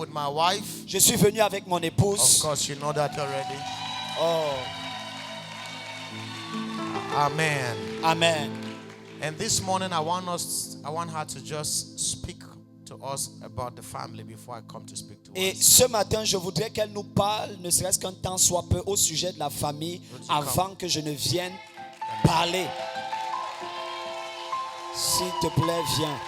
with my wife. Je suis venu avec mon Of épouse. course, you know that already. Oh, Amen. amen. And this morning, I want her to just speak to us about the family before I come to speak to Et us. ce matin, je voudrais qu'elle nous parle, ne serait-ce qu'un temps soit peu, au sujet de la famille, avant que je ne vienne parler. S'il te plaît, viens.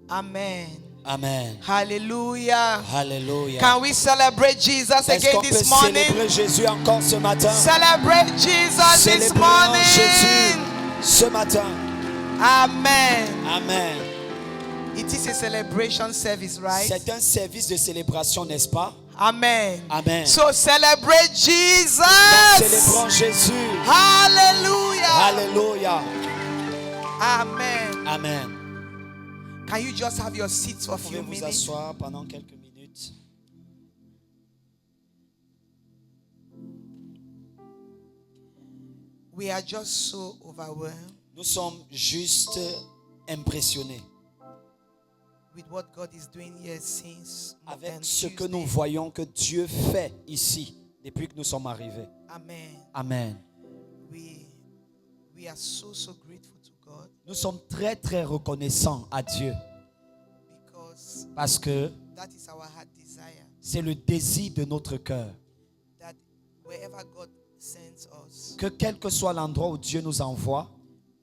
Amen. Amen. Hallelujah. Alléluia. Can we celebrate Jesus Est-ce again qu'on peut this morning? célébrer Jésus encore ce matin? Celebrate Jesus this Célébrons morning. Jésus ce matin. Amen. Amen. It is a celebration service, right? C'est un service de célébration, n'est-ce pas? Amen. Amen. So celebrate Jesus. Célébrons Jésus. Hallelujah. Alléluia. Amen. Amen. Can you just have your seats for a Vous pouvez few vous minutes? asseoir pendant quelques minutes. We are just so overwhelmed Nous sommes juste impressionnés with what God is doing here since avec and ce que Tuesday. nous voyons que Dieu fait ici depuis que nous sommes arrivés. Amen. Amen. We are so grateful to God Nous sommes très très reconnaissants à Dieu because parce que that is our heart desire, c'est le désir de notre cœur that wherever God sends us, que quel que soit l'endroit où Dieu nous envoie,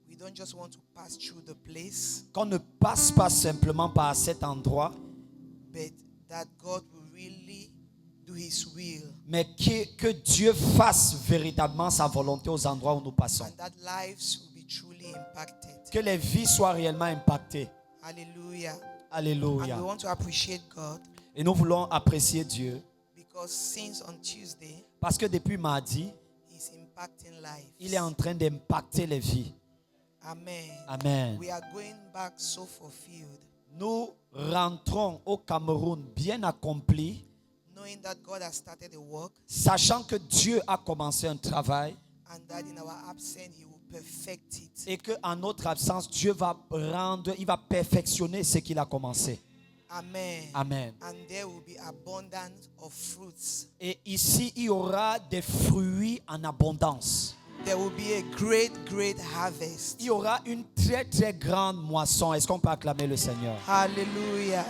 we don't just want to pass through the place, qu'on ne passe pas simplement par cet endroit, but that God will really do His will, mais que Dieu fasse véritablement sa volonté aux endroits où nous passons. and that lives will be truly impacted. Que les vies soient réellement impactées. Hallelujah. And Alléluia. we want to appreciate God Et nous voulons apprécier Dieu because since on Tuesday, parce que depuis mardi, He's impacting lives. il est en train d'impacter les vies. Amen. Amen. We are going back so fulfilled, Nous rentrons au Cameroun bien accomplis, knowing that God has started a work sachant que Dieu a commencé un travail and that in our absence He will perfect it. et qu'en notre absence, Dieu va perfectionner ce qu'il a commencé. Amen. Amen. And there will be abundance of fruits. Et ici, il y aura des fruits en abondance. There will be a great harvest. Il y aura une très très grande moisson. Est-ce qu'on peut acclamer le Seigneur? Hallelujah.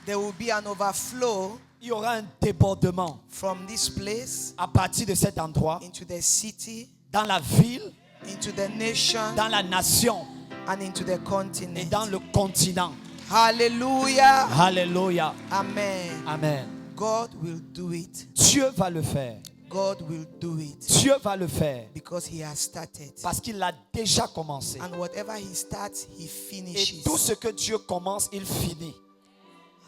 There will be an overflow Il y aura un débordement from this place à partir de cet endroit, into the city, dans la ville, into the nation, dans la nation and into the et continent. dans le continent. Hallelujah. Alléluia. Amen. Amen. God will do it. Dieu va le faire. God will do it Dieu va le faire because He has started. parce qu'il a déjà commencé. And whatever He starts, He Et finishes. tout ce que Dieu commence, il finit.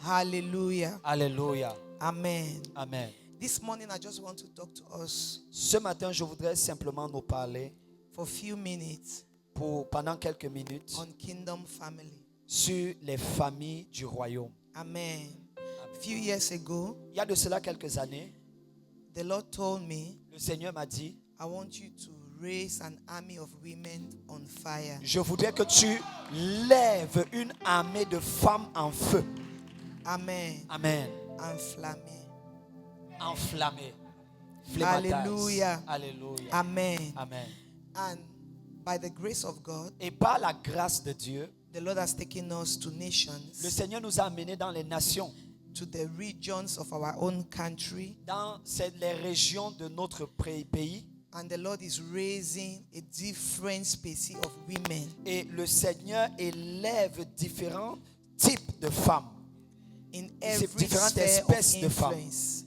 Hallelujah. Alléluia. Amen. Amen. This morning, I just want to talk to us Ce matin, je voudrais simplement nous parler for a few minutes pendant quelques minutes on kingdom family. sur les familles du royaume. Amen. A few years ago, Il y a de cela quelques années, the Lord told me, le Seigneur m'a dit, I want you to raise an army of women on fire. je voudrais que tu lèves une armée de femmes en feu. Amen. Amen. Enflammé. Enflammées. Hallelujah. Alléluia. Amen. Amen. And by the grace of God, Et par la grâce de Dieu, the Lord has taken us to le nations, Seigneur nous a amenés dans les nations, to the regions of our own country. dans les régions de notre pays. And the Lord is raising a different species of women Et le Seigneur élève différents types de femmes. in every différentes sphere espèces of de femmes. influence.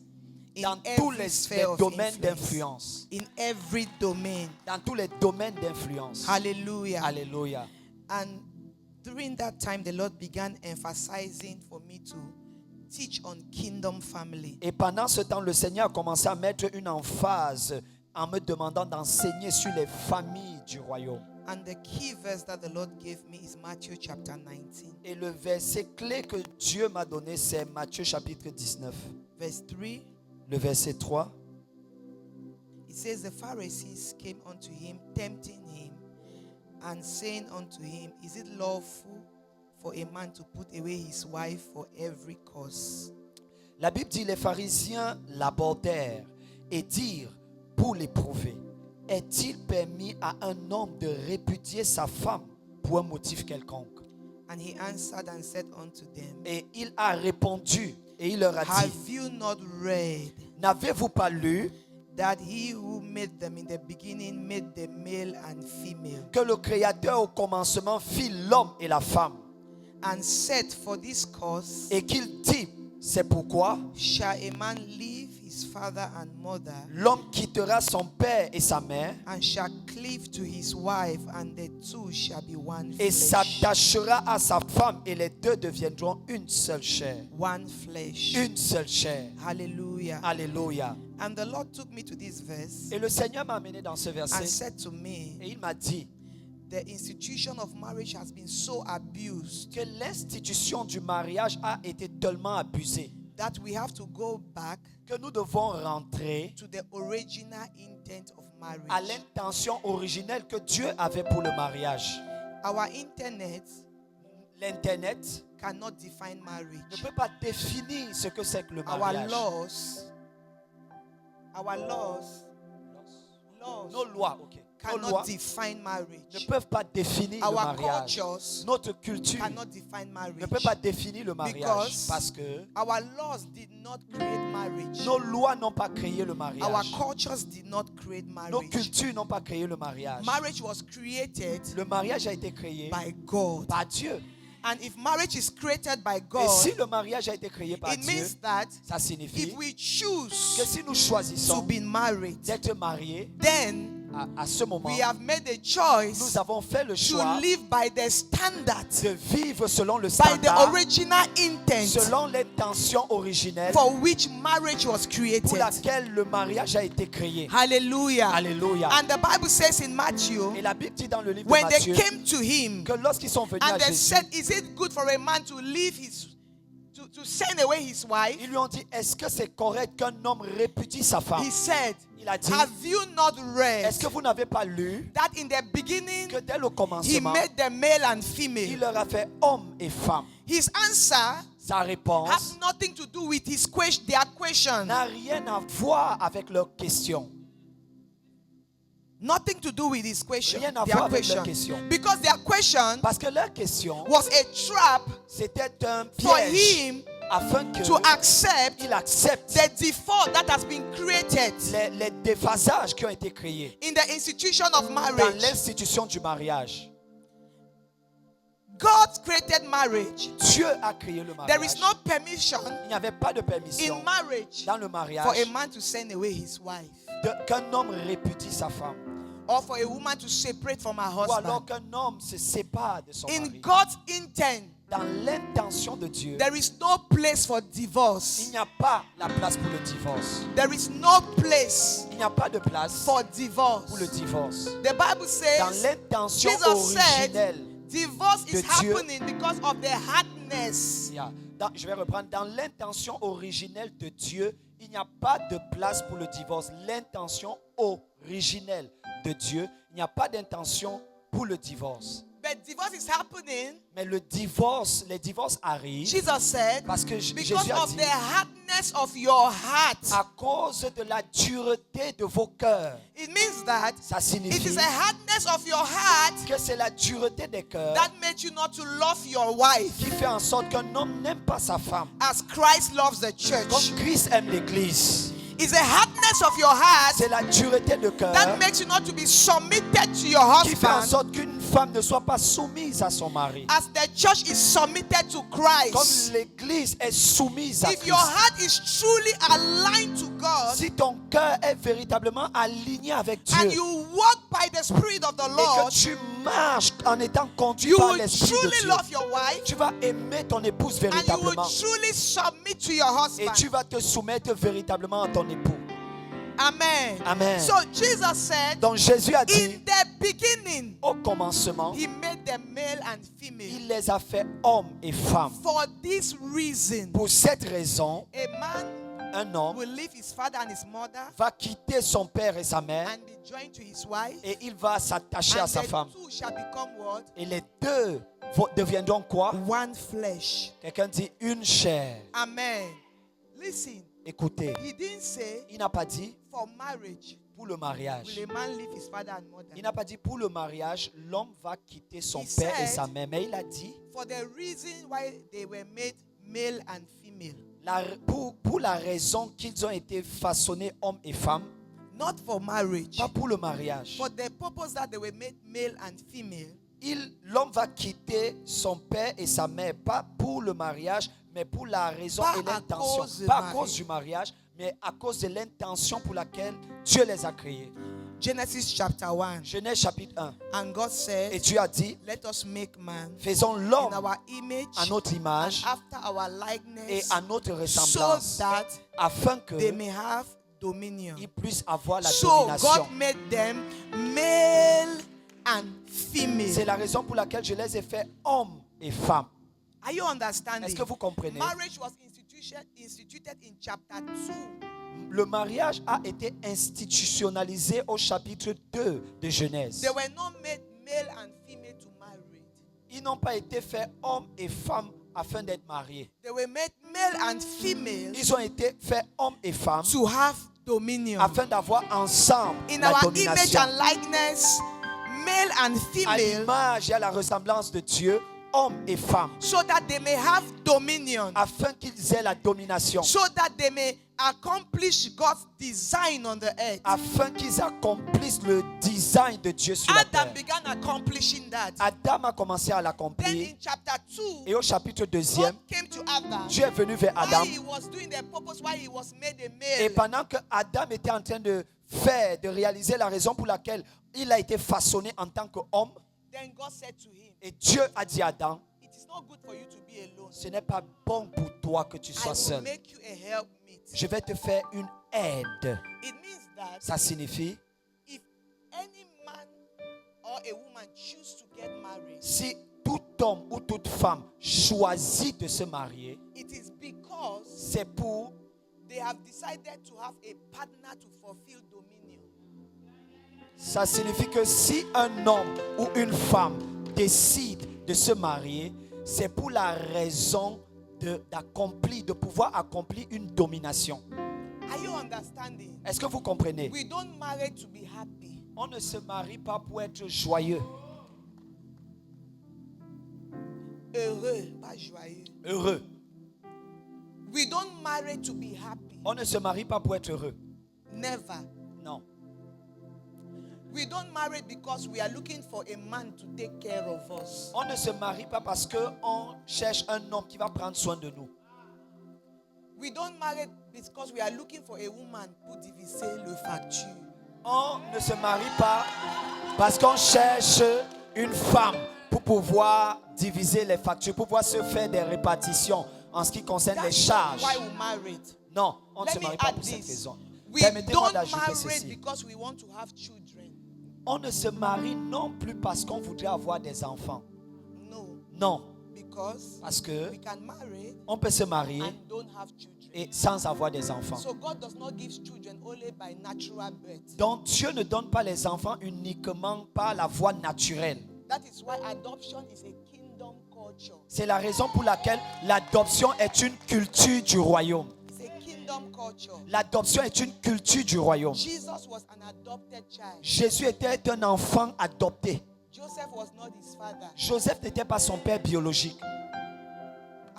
In Dans tous every les sphere of domaines influence. d'influence. In every domain. Dans tous les domaines d'influence. Hallelujah. Alléluia. And during that time, the Lord began emphasizing for me to teach on kingdom family. Et pendant ce temps, le Seigneur a commencé à mettre une emphase en me demandant d'enseigner sur les familles du royaume. And the key verse that the Lord gave me is Matthew chapter 19, Et le verset clé que Dieu m'a donné, c'est Matthieu chapitre 19. verse 3. Le verset 3. It says, the Pharisees came unto him, tempting him, and saying unto him, is it lawful for a man to put away his wife for every cause? La Bible dit, les pharisiens l'abordèrent et dirent, pour l'éprouver, est-il permis à un homme de répudier sa femme pour un motif quelconque? And he answered and said unto them, Et il a répondu et il leur a dit, have you not read n'avez-vous pas lu that he who made them in the beginning made them male and female, que le Créateur au commencement fit l'homme et la femme, and said, for this cause et qu'il dit, c'est pourquoi shall a man leave his father and mother, l'homme quittera son père et sa mère and shall cleave to his wife, and the two shall be one et flesh. s'attachera à sa femme et les deux deviendront une seule chair. One flesh. Une seule chair. Hallelujah. Alléluia. And the Lord took me to this verse Et le Seigneur m'a amené dans ce and verset said to me, et il m'a dit the institution of marriage has been so abused que l'institution du mariage a été tellement abusée that we have to go back que nous devons rentrer to the original intent of à marriage. l'intention originelle que Dieu avait pour le mariage. Our internet L'Internet cannot define ne marriage. peut pas définir ce que c'est que le Our mariage. laws, Nos lois, ok. Nos cannot lois define ne marriage. peuvent pas définir le Our mariage. cultures Notre culture cannot define ne peut pas marriage. définir le mariage Because parce que our laws did not create marriage. nos lois n'ont pas créé le Our mariage. cultures did not create Nos marriage. cultures n'ont pas créé le mariage. Marriage was created Le mariage a été créé by God. par Dieu. And if marriage is created by Et God, si le mariage a été créé par it Dieu, means that ça signifie if we que choose si nous to choisissons be married, d'être mariés, then à ce moment, we have made a nous choice avons fait le to choix live by the standard, de vivre selon le by the standard, original intent selon l'intention originelle for which marriage was pour created. laquelle le mariage a été créé. Hallelujah. Alléluia. And the Bible says in Matthew, Et la Bible dit dans le livre de when they Matthieu came to him que lorsqu'ils sont venus à and they Jésus, said, is it good for a man to leave his to send away his wife? ils lui ont dit, est-ce que c'est correct qu'un homme répudie sa femme? He said, Il a dit, have you not read est-ce que vous n'avez pas lu that in the beginning que dès le he commencement, made them male and il female? leur a fait homme et femme? His answer Sa réponse has nothing to do with their question. n'a rien à voir avec leur question. Nothing to do with his question. Rien à Their voir avec leur question. question. Because their question Parce que leur question, was a trap c'était un for piège him afin que to accept il accepte the default that has been created les déphasages qui ont été créés in the institution of dans marriage. l'institution du mariage. God created marriage. Dieu a créé le There mariage. is no permission Il n'y avait pas de permission in marriage dans le for mariage a man to send away his wife qu'un homme répudie sa femme or for a woman to separate from her ou alors husband. qu'un homme se sépare de son In mari. God's intent, Dans l'intention de Dieu, there is no place for il divorce. n'y a pas la place pour le divorce. There is no place Il n'y a pas de place for divorce. pour le divorce. The Bible Dans says l'intention Jesus said, originelle, divorce de is Dieu. happening because of the hardness. je vais reprendre, dans l'intention originelle de Dieu, il n'y a pas de place pour le divorce. L'intention originelle de Dieu, il n'y a pas d'intention pour le divorce. But divorce is happening, Mais les divorces arrivent Jesus said, parce que because Jésus a of dit, the hardness of your heart. à cause de la dureté de vos cœurs. It means that Ça it signifie is the hardness of your heart que c'est la dureté des cœurs that made you not to love your wife qui fait en sorte qu'un homme n'aime pas sa femme as Christ loves the church. comme Christ aime l'église. It's the hardness of your heart C'est la dureté de cœur that makes you not to be submitted to your qui fait en husband sorte qu'une femme ne soit pas soumise à son mari. as the church is submitted to Comme Christ. l'église est soumise à If your Christ. heart is truly aligned to God Si ton cœur est véritablement aligné avec and Dieu you walk by the Spirit of the et que Lord, tu marches en étant conduit you par will l'Esprit de truly Dieu, love your wife tu vas aimer ton épouse and you will véritablement truly submit to your et tu husband. vas te soumettre véritablement à ton époux. Amen. Amen. So Jesus said, Donc Jésus a dit, in the beginning, au commencement, he made them male and female. il les a fait hommes et femmes. For this reason, Pour cette raison, a man un homme will leave his father and his mother va quitter son père et sa mère and be joined to his wife, et il va s'attacher à and sa the femme. two shall become what? Et les deux deviendront quoi? One flesh. Quelqu'un dit une chair. Amen. Listen, Écoutez, he didn't say il n'a pas dit for marriage pour le mariage. will a man leave his father and mother. Il n'a pas dit pour le mariage, l'homme va quitter son He père et said- sa mère. Mais il a dit, For the reason why they were made male and female. pour la raison qu'ils ont été façonnés hommes et femmes, Not for marriage. pas pour le mariage. For the purpose that they were made male and female. L'homme va quitter son père et sa mère, pas pour le mariage, mais pour la raison Pas et à l'intention. cause du Pas à mari- cause du mariage, mais à cause de l'intention pour laquelle Dieu les a créés. Genesis chapter 1. Genèse chapitre 1. And God said, Et Dieu a dit, let us make man faisons in l'homme our image à notre image and after our et likeness, à notre so ressemblance, that afin they que may have dominion. ils puissent avoir la So domination. God made them male and C'est female. la raison pour laquelle je les ai fait hommes et femmes. Are you understanding? Est-ce que vous comprenez? Marriage was instituted in chapter 2. Le mariage a été institutionnalisé au chapitre 2 de Genèse. They were not made male and female to marry. Ils n'ont pas été faits hommes et femmes afin d'être mariés. They were made male and female Ils ont été faits hommes et femmes to have dominion. afin d'avoir ensemble In la our image domination. and likeness, male and À female, l'image et à la ressemblance de Dieu, hommes et femmes, so that they may have dominion, afin qu'ils aient la domination, so that they may accomplish God's design on the earth. afin qu'ils accomplissent le design de Dieu sur la Adam terre. began accomplishing that. Adam a commencé à Then l'accomplir. in chapter 2, Et au chapitre God 2e, came to Adam Dieu est venu vers Adam. while he was doing the purpose, why he was made a Et male. pendant que Adam était en train de réaliser la raison pour laquelle il a été façonné en tant qu'homme, Then God said to him, et Dieu a dit à Adam, it is not good for you to be alone. ce n'est pas bon pour toi que tu I sois will seul. make you a helpmeet. Je vais te faire une aide. It means that Ça signifie, if any man or a woman choose to get married, si tout homme ou toute femme choisit de se marier, it is because c'est pour, they have decided to have a partner to fulfill dominion. ça signifie que si un homme ou une femme décide de se marier, c'est pour la raison de pouvoir accomplir une domination. Are you understanding? Est-ce que vous comprenez? We don't marry to be happy. On ne se marie pas pour être joyeux, Heureux, pas joyeux. heureux. We don't marry to be happy. On ne se marie pas pour être heureux. Never. Non. We don't marry because we are looking for a man to take care of us. On ne se marie pas parce qu'on cherche un homme qui va prendre soin de nous. We don't marry because we are looking for a woman pour diviser le facture. On ne se marie pas parce qu'on cherche une femme pour pouvoir diviser les factures, pour pouvoir se faire des répartitions en ce qui concerne les That's not charges. why we married. Non, on ne Let se me marie pas add pour cette this. raison. We Permettez-moi don't d'ajouter marry ceci. because we want to have children. On ne se marie non plus parce qu'on voudrait avoir des enfants. No, Non, because parce que we can marry on peut se marier and don't have children. et sans avoir des enfants. So God does not give children only by natural birth. Donc Dieu ne donne pas les enfants uniquement par la voie naturelle. That is why adoption is a kingdom culture. C'est la raison pour laquelle l'adoption est une culture du royaume. It's a kingdom culture. L'adoption est une culture du royaume. Jesus was an adopted child. Jésus était un enfant adopté. Joseph was not his father. Joseph n'était pas son père biologique.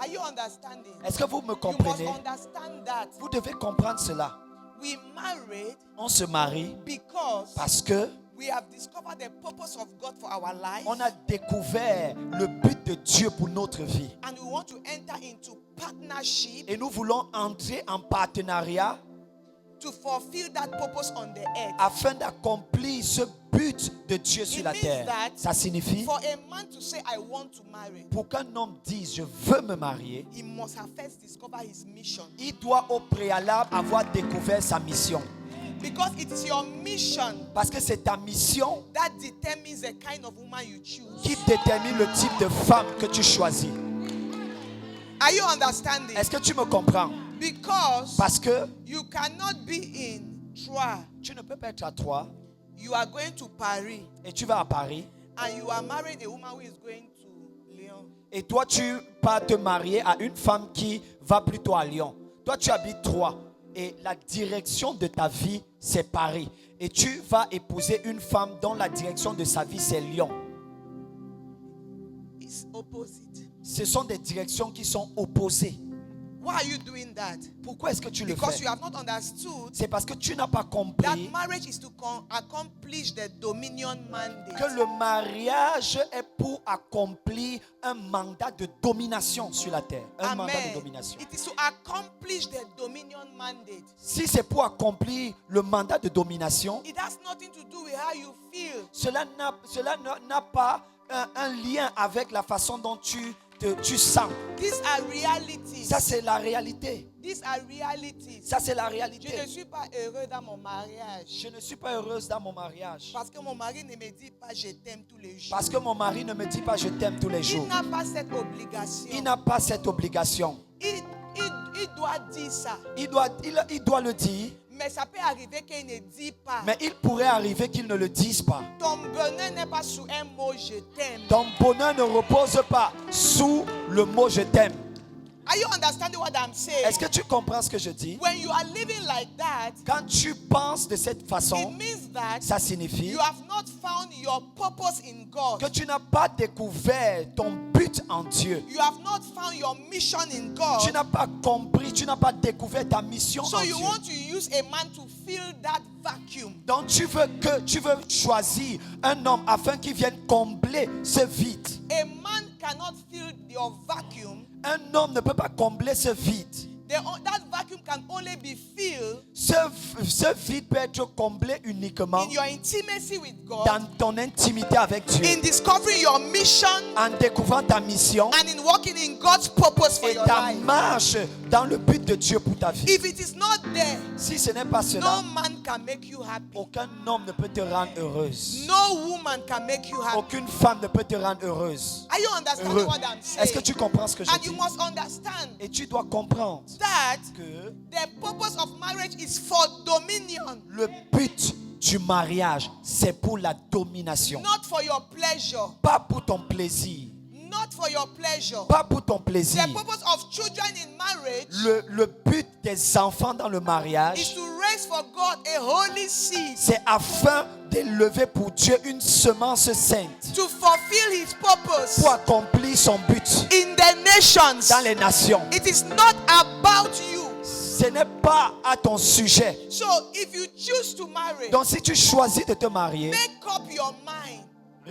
Are you understanding? Est-ce que vous me You must comprenez? understand that Vous devez comprendre cela. we married On se marie because parce que we have discovered the purpose of God for our life, on a découvert le but de Dieu pour notre vie. and we want to enter into partnership Et nous voulons entrer en partenariat to fulfill that purpose on the earth. afin d'accomplir ce but de Dieu sur It la means terre. that Ça signifie, For a man to say, I want to marry, pour qu'un homme dise je veux me marier, he must have first discovered his mission. il doit au préalable avoir découvert sa mission. Because it is your mission Parce que c'est ta mission that determines the kind of woman you choose. qui détermine le type de femme que tu choisis. Are you understanding? Est-ce que tu me comprends? Because Parce que you cannot be in Troyes. tu ne peux pas être à Troyes You are going to Paris et tu vas à Paris and you are marrying a woman who is going to Lyon. et toi tu vas te marier à une femme qui va plutôt à Lyon. Toi tu habites Troyes et la direction de ta vie c'est Paris. Et tu vas épouser une femme dont la direction de sa vie c'est Lyon. It's opposite. Ce sont des directions qui sont opposées. Why are you doing that? Pourquoi est-ce que tu le Because fais? you have not understood C'est parce que tu n'as pas that compris marriage is to accomplish the dominion mandate. que le mariage est pour accomplir un mandat de domination sur la terre. Un mandat de Amen. domination. It is to accomplish the dominion mandate. Si c'est pour accomplir le mandat de domination, It has nothing to do with how you feel. cela n'a pas un lien avec la façon dont tu sens. These are realities. Ça, c'est la réalité. These are realities. Ça, c'est la Je réalité. ne suis pas heureux dans mon mariage. Je ne suis pas heureuse dans mon mariage. Parce que mon mari ne me dit pas je t'aime tous les jours. Parce que mon mari ne me dit pas je t'aime tous les Il jours. n'a pas cette obligation. Il n'a pas cette obligation. Il doit dire ça. Il doit le dire, Mais ça peut arriver qu'il ne dit pas. mais il pourrait arriver qu'il ne le dise pas. Ton bonheur n'est pas sous un mot je t'aime. Ton bonheur ne repose pas sous le mot je t'aime. Are you understanding what I'm saying? Est-ce que tu comprends ce que je dis? When you are living like that, Quand tu penses de cette it façon, means that ça signifie you have not found your purpose in God. que tu n'as pas découvert ton but en Dieu. You have not found your mission in God. Tu n'as pas compris, tu n'as pas découvert ta mission So en you Dieu. want to use a man to fill that vacuum. Donc tu veux choisir un homme afin qu'il vienne combler ce vide. A man cannot fill your vacuum. Un homme ne peut pas combler ce vide. That vacuum can only be filled Ce vide peut être comblé uniquement in your intimacy with God, dans ton intimité avec Dieu. in discovering your mission, En découvrant ta mission and in walking in God's purpose for et your ta life. marche dans le but de Dieu pour ta vie. If it is not there, Si ce n'est pas no cela, man can make you happy. aucun homme ne peut te rendre heureuse. No woman can make you happy. Aucune femme ne peut te rendre heureuse. Are you understanding Heureux. what I'm Est-ce que saying? tu comprends ce que je And you dis? must understand Et tu dois comprendre that que the purpose of marriage is for dominion, le but du mariage, c'est pour la domination. not for your pleasure. Pas pour ton plaisir. Not for your pleasure. Pas pour ton plaisir. The purpose of children in marriage Le but des enfants dans le is mariage, to raise for God a holy seed, c'est afin d'élever pour Dieu une semence sainte to fulfill His purpose pour accomplir son but in the nations. dans les nations. It is not about you. Ce n'est pas à ton sujet. So if you choose to marry, Donc si tu choisis de te marier, make up your mind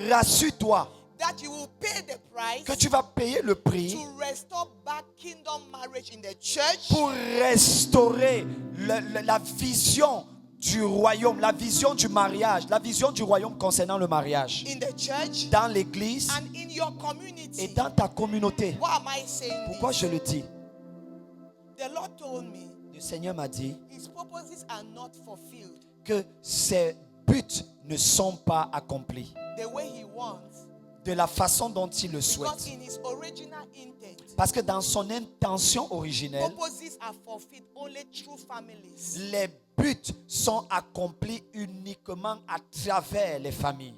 rassure-toi that you will pay the price que tu vas payer le prix to restore back kingdom marriage in the church, pour restaurer la vision du royaume, la vision du mariage, la vision du royaume concernant le mariage in the church, dans l'église and in your et community. dans ta communauté. Why am I saying Pourquoi this? je le dis? The Lord told me Le Seigneur m'a dit His purposes are not fulfilled que ses buts ne sont pas accomplis the way He wants, de la façon dont il le because souhaite. in His original intent, Parce que dans son intention originelle, purposes are fulfilled only through families. les buts sont accomplis uniquement à travers les familles.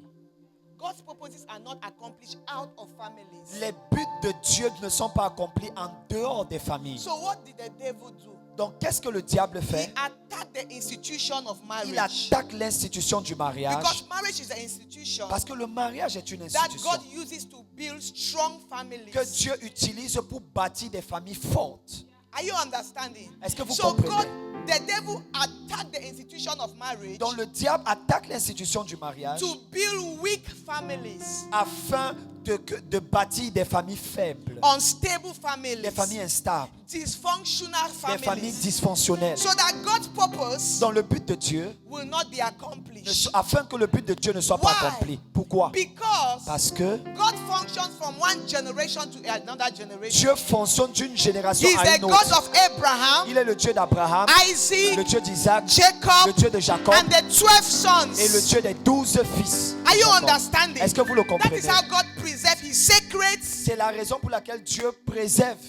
God's purposes are not accomplished out of families. Les buts de Dieu ne sont pas accomplis en dehors des familles. So what did the devil do? Donc, qu'est-ce que le diable He fait? attacked the institution of Il marriage. attaque l'institution du mariage. Because marriage is an institution Parce que le mariage est une that institution God uses to build strong families. que Dieu utilise pour bâtir des familles fortes. Are you understanding? Est-ce que vous So comprenez? God, the devil attacked the institution of marriage Donc, le diable attaque l'institution du mariage to build weak families. afin de bâtir des familles faibles. instables, unstable des families, familles instables, dysfunctional des familles families, dysfonctionnelles, so that God's purpose dans le but de Dieu, will not be accomplished. afin que le but de Dieu ne soit pas Why? accompli. Pourquoi? Because Parce que God functions from one generation to another generation. Dieu fonctionne d'une génération He's à the une God autre. of Abraham, Il est le Dieu d'Abraham, le Isaac, Dieu d'Isaac, le Jacob, Dieu de Jacob and the 12 sons. et le Dieu des 12 fils. Are you Jacob. understanding? Est-ce que vous le That comprenez? is how God preserves his secrets, C'est la raison pour laquelle Dieu préserve.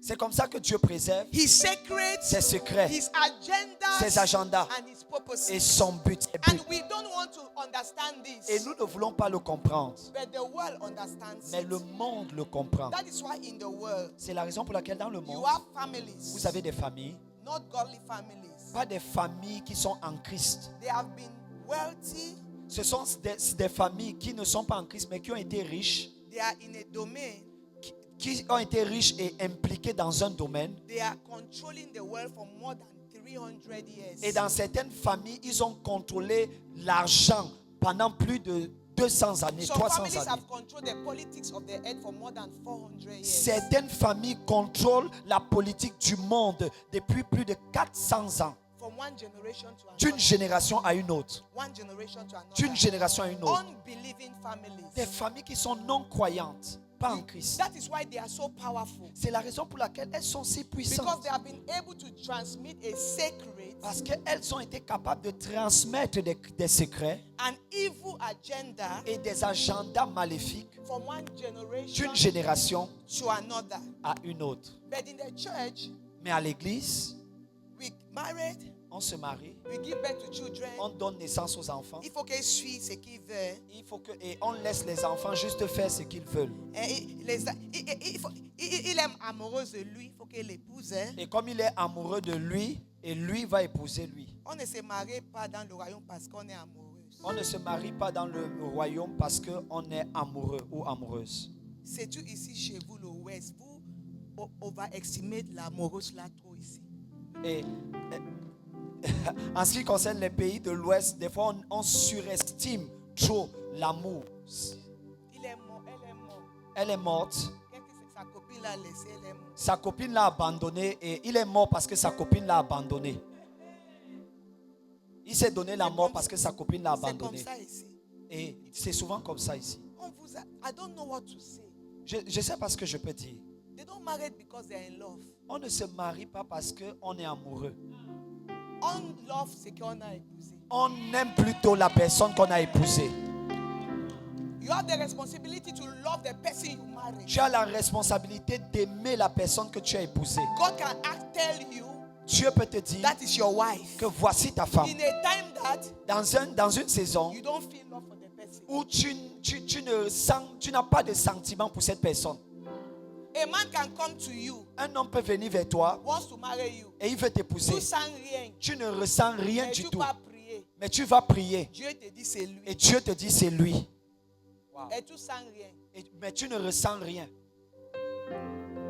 C'est comme ça que Dieu préserve his secrets, ses secrets, his agendas, ses agendas and his purposes. et son but. And we don't want to understand Et this, nous ne voulons pas le comprendre. but the world understands Mais it. le monde le comprend. That is why in the world, C'est la raison pour laquelle dans le you monde, have families, vous avez des familles, not godly families. pas des familles qui sont en Christ. They have been wealthy, Ce sont des familles qui ne sont pas en Christ, mais qui ont été riches, they are in a domain, qui ont été riches et impliqués dans un domaine. they are controlling the world for more than 300 years. Et dans certaines familles, ils ont contrôlé l'argent pendant plus de 200 années, Some 300 families années. have controlled the politics of the earth for more than 400 years. Certaines familles contrôlent la politique du monde depuis plus de 400 ans. From one generation to D'une another. génération à une autre. One generation to another. D'une génération à une autre. Unbelieving families. Des familles qui sont non croyantes, pas en Christ. That is why they are so powerful. C'est la raison pour laquelle elles sont si Because puissantes. they have been able to transmit a secret, Parce qu'elles ont été capables de transmettre des secrets an evil agenda et des agendas maléfiques from one generation d'une génération to another. à une autre. But in the church, Mais à l'église, we married, on se marie, we give birth to children. on donne naissance aux enfants. Il faut qu'ils suivent ce qu'ils veulent. Et on laisse les enfants juste faire ce qu'ils veulent. Et il est amoureuse de lui, il faut qu'elle l'épouse. Hein. Et comme il est amoureux de lui, et lui va épouser lui. On ne se marie pas dans le royaume parce qu'on est amoureuse. On ne se marie pas dans le royaume parce qu'on est amoureux ou amoureuse. C'est-tu ici chez vous, l'Ouest, vous overestimez l'amoureuse là trop ici. Et en ce qui concerne les pays de l'Ouest, des fois on surestime trop l'amour. Il est mort, elle est morte. Elle est morte. Qu'est-ce que sa copine l'a laissé, elle est morte. Sa copine l'a abandonné et il est mort parce que sa copine l'a abandonné. Il s'est donné la mort parce que sa copine l'a C'est comme abandonné. ça ici. Et c'est souvent comme ça ici. I don't know what to say. Je sais pas ce que je peux dire. They don't marry because they are in love. On ne se marie pas parce qu'on est amoureux. On love, c'est qu'on a épousé. On aime plutôt la personne qu'on a épousée. You have the responsibility to love the person you marry. Tu as la responsabilité d'aimer la personne que tu as épousée. God can tell you Dieu peut te dire that is your wife. que voici ta femme. In a time that Dans une saison you don't feel love for the person. où tu n'as pas de sentiment pour cette personne. A man can come to you, Un homme peut venir vers toi wants to marry you. et il veut t'épouser. Tu sens rien. Tu ne ressens rien Mais du tu tout. vas prier. Mais tu vas prier Dieu te dit c'est lui. et Dieu te dit c'est lui. Et tu sens rien. Mais tu ne ressens rien.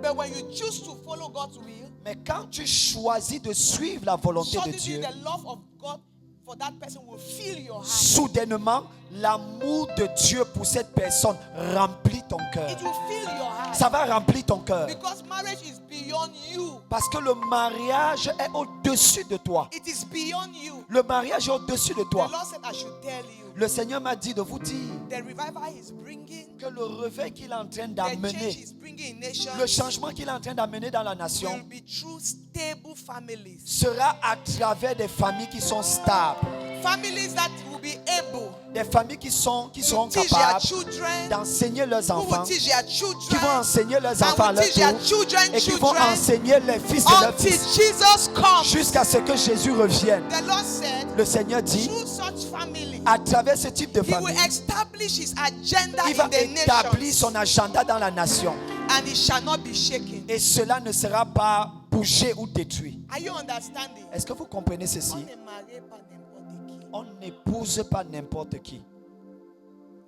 But when you choose to follow God's will, Mais quand tu choisis de suivre la volonté de suddenly Dieu, the love of God for that person will fill your heart. soudainement, l'amour de Dieu pour cette personne remplit ton cœur. It will fill your heart. Ça va remplir ton cœur. Because marriage is beyond you. Parce que le mariage est au-dessus de toi. It is beyond you. Le mariage est au-dessus de The toi. Lord said I should tell you. Le Seigneur m'a dit de vous dire The revival He's bringing, que le réveil qu'il est en train the change d'amener, He's bringing in nations, le changement qu'il est en train d'amener dans la will nation, be through stable families. sera à travers des familles qui sont stables. Families that will be able Des familles qui seront to teach their capables children, d'enseigner leurs who will enfants, teach their qui vont children, enseigner leurs and enfants à will leur teach their tour, children, et qui vont children, enseigner les fils de leurs until fils, Jesus comes. jusqu'à ce que Jésus revienne. The Lord said, Le Seigneur dit, through such family, à travers ce type de He will famille, establish His agenda il va in the établir nations, son agenda dans la nation. and it shall not be shaken. Et cela ne sera pas bougé ou détruit. Are you understanding? Est-ce que vous comprenez On ceci? ne marie pas n'importe qui. On n'épouse pas n'importe qui.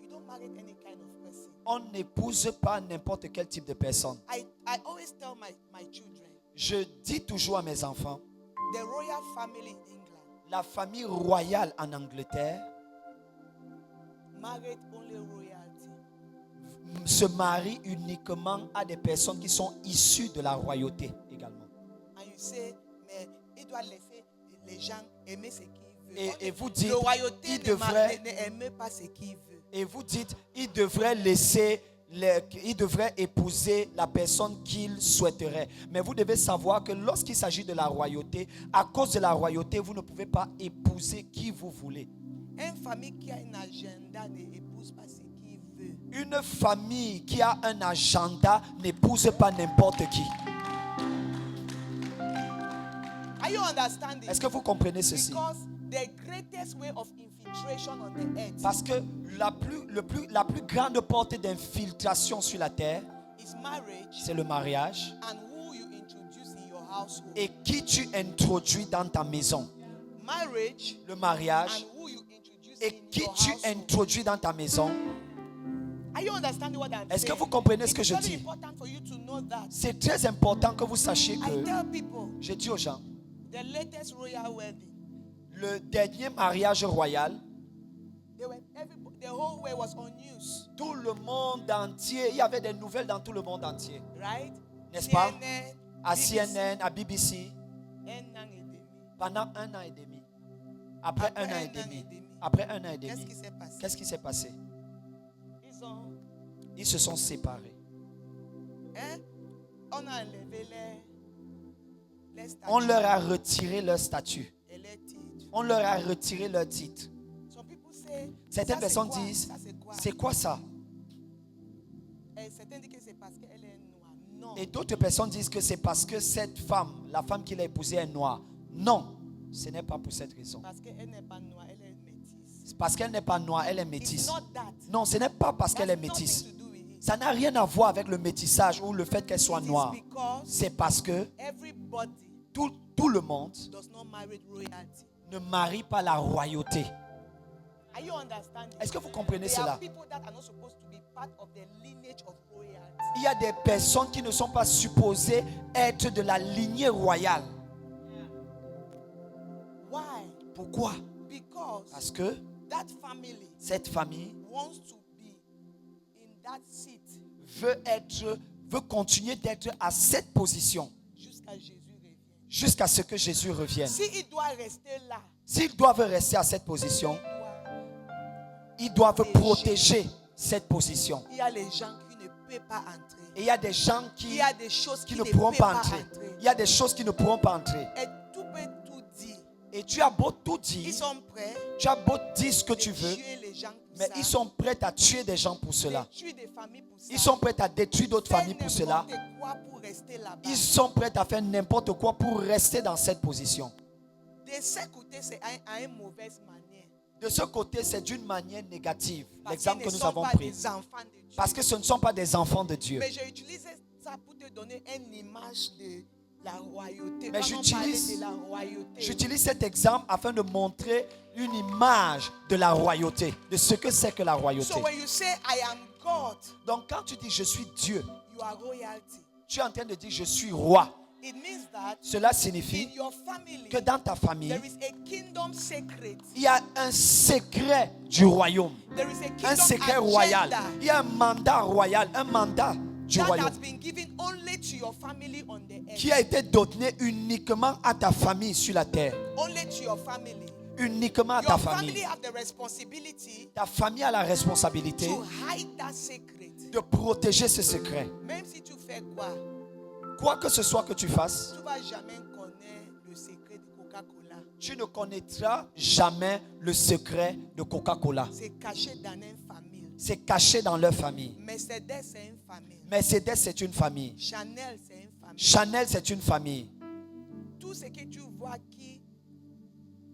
You don't marry any kind of person. On n'épouse pas n'importe quel type de personne. I always tell my children, Je dis toujours à mes enfants, the royal family in England la famille royale en Angleterre married only royalty. se marie uniquement à des personnes qui sont issues de la royauté également. And you say, mais il doit laisser les gens aimer ce qu'ils veulent. Et vous dites, Le royauté il devrait, n'aime pas ce qu'il veut. et vous dites, il devrait épouser la personne qu'il souhaiterait. Mais vous devez savoir que lorsqu'il s'agit de la royauté, à cause de la royauté, vous ne pouvez pas épouser qui vous voulez. Une famille qui a un agenda n'épouse pas ce qu'il veut. Une famille qui a un agenda n'épouse pas n'importe qui. Are you understanding? Est-ce que vous comprenez ceci? Because the greatest way of infiltration on the earth Parce que la plus grande porte d'infiltration sur la terre, is marriage c'est le mariage. and who you introduce in your household. Et qui tu introduis dans ta maison. Marriage Le mariage. and who you introduce Et in qui your tu household. introduis dans ta maison. Are you understanding what I'm Est-ce que saying? vous comprenez ce que It's je very dis? important for you to know that. C'est très important que vous sachiez I que, tell people, je dis aux gens, the latest royal wedding, le dernier mariage royal, the whole world was on news, tout le monde entier, il y avait des nouvelles dans tout le monde entier. right? N'est-ce pas? CNN, À BBC, CNN, à BBC, un an et demi. pendant 1 an et demi. Après Après 1 an et un an et demi. demi. Après 1 an et Qu'est-ce demi. qui s'est passé? Qu'est-ce qui s'est passé? Ils se sont séparés. On a enlevé les statuts On leur a retiré leur statut. et les titres. On leur a retiré leur titre. Some people say, Certaines ça, personnes c'est quoi? disent, Ça, c'est quoi? c'est quoi ça? Et certains disent que c'est parce qu'elle est noire. Non. Et d'autres personnes disent que c'est parce que cette femme, la femme qu'il a épousée, est noire. Non, ce n'est pas pour cette raison. Parce qu'elle n'est pas noire, elle est métisse. C'est parce qu'elle n'est pas noire, elle est It's métisse. not that. Non, ce n'est pas parce qu'elle est That's métisse. nothing to do with it. Ça n'a rien à voir avec le métissage ou le fait qu'elle soit It is noire. because C'est parce que everybody tout le monde does not marry royalty. ne marie pas la royauté. Are you understanding? Est-ce que vous comprenez There cela? are people that are not supposed to be part of the lineage of royalty. Il y a des personnes qui ne sont pas supposées être de la lignée royale. Why? Pourquoi? Because Parce que that family cette famille wants to be in that seat veut continuer d'être à cette position jusqu'à Jésus revienne. jusqu'à ce que Jésus revienne. S'il doit rester là, S'ils doivent rester à cette position, ils doivent protéger cette position. il y a les gens qui ne peuvent pas entrer. Et il y a des gens Il y a des choses qui qui ne ne pourront peuvent pas pas entrer. entrer. Il y a des choses qui ne pourront pas entrer. Et tout peut tout dire. Et tu as beau tout Ils dire, sont prêts tu as beau dire ce que de tu veux, tuer les gens pour mais ça, ils sont prêts à tuer des gens pour de cela. tuer des familles pour ça. Ils sont prêts à détruire d'autres Faire familles pour cela. n'importe quoi pour rester là-bas. Ils sont prêts à faire n'importe quoi pour rester dans cette position. De ce côté, c'est à une mauvaise manière. De ce côté, c'est d'une manière négative. Parce L'exemple qu'ils que ne nous sont avons pas pris. des enfants de Dieu. Parce que ce ne sont pas des enfants de Dieu. Mais j'ai utilisé ça pour te donner une image de la royauté. Mais Quand on j'utilise- parlait de la royauté. J'utilise cet exemple afin de montrer une image de la royauté, de ce que c'est que la royauté. So when you say I am God, Donc quand tu dis je suis Dieu, you are royalty. tu es en train de dire je suis roi. It means that Cela signifie in your family, que dans ta famille, there is a kingdom secret. il y a un secret du royaume, There is a un kingdom secret royal. agenda Il y a un mandat royal, un mandat du that royaume has been given only to your family on the earth. qui a été donné uniquement à ta famille sur la terre. Only to your family. Uniquement à ta Your family famille. have the responsibility Ta famille a la responsabilité to hide that secret. de protéger ce secret. Même si tu fais quoi, Quoi que ce soit que tu fasses, tu ne vas jamais connaître le secret de Coca-Cola. tu ne connaîtras jamais le secret de Coca-Cola. C'est caché dans une famille. C'est caché dans leur famille. Mercedes, c'est une famille. Mercedes, c'est une famille. Chanel, c'est une famille. Chanel, c'est une famille. Tout ce que tu vois qui,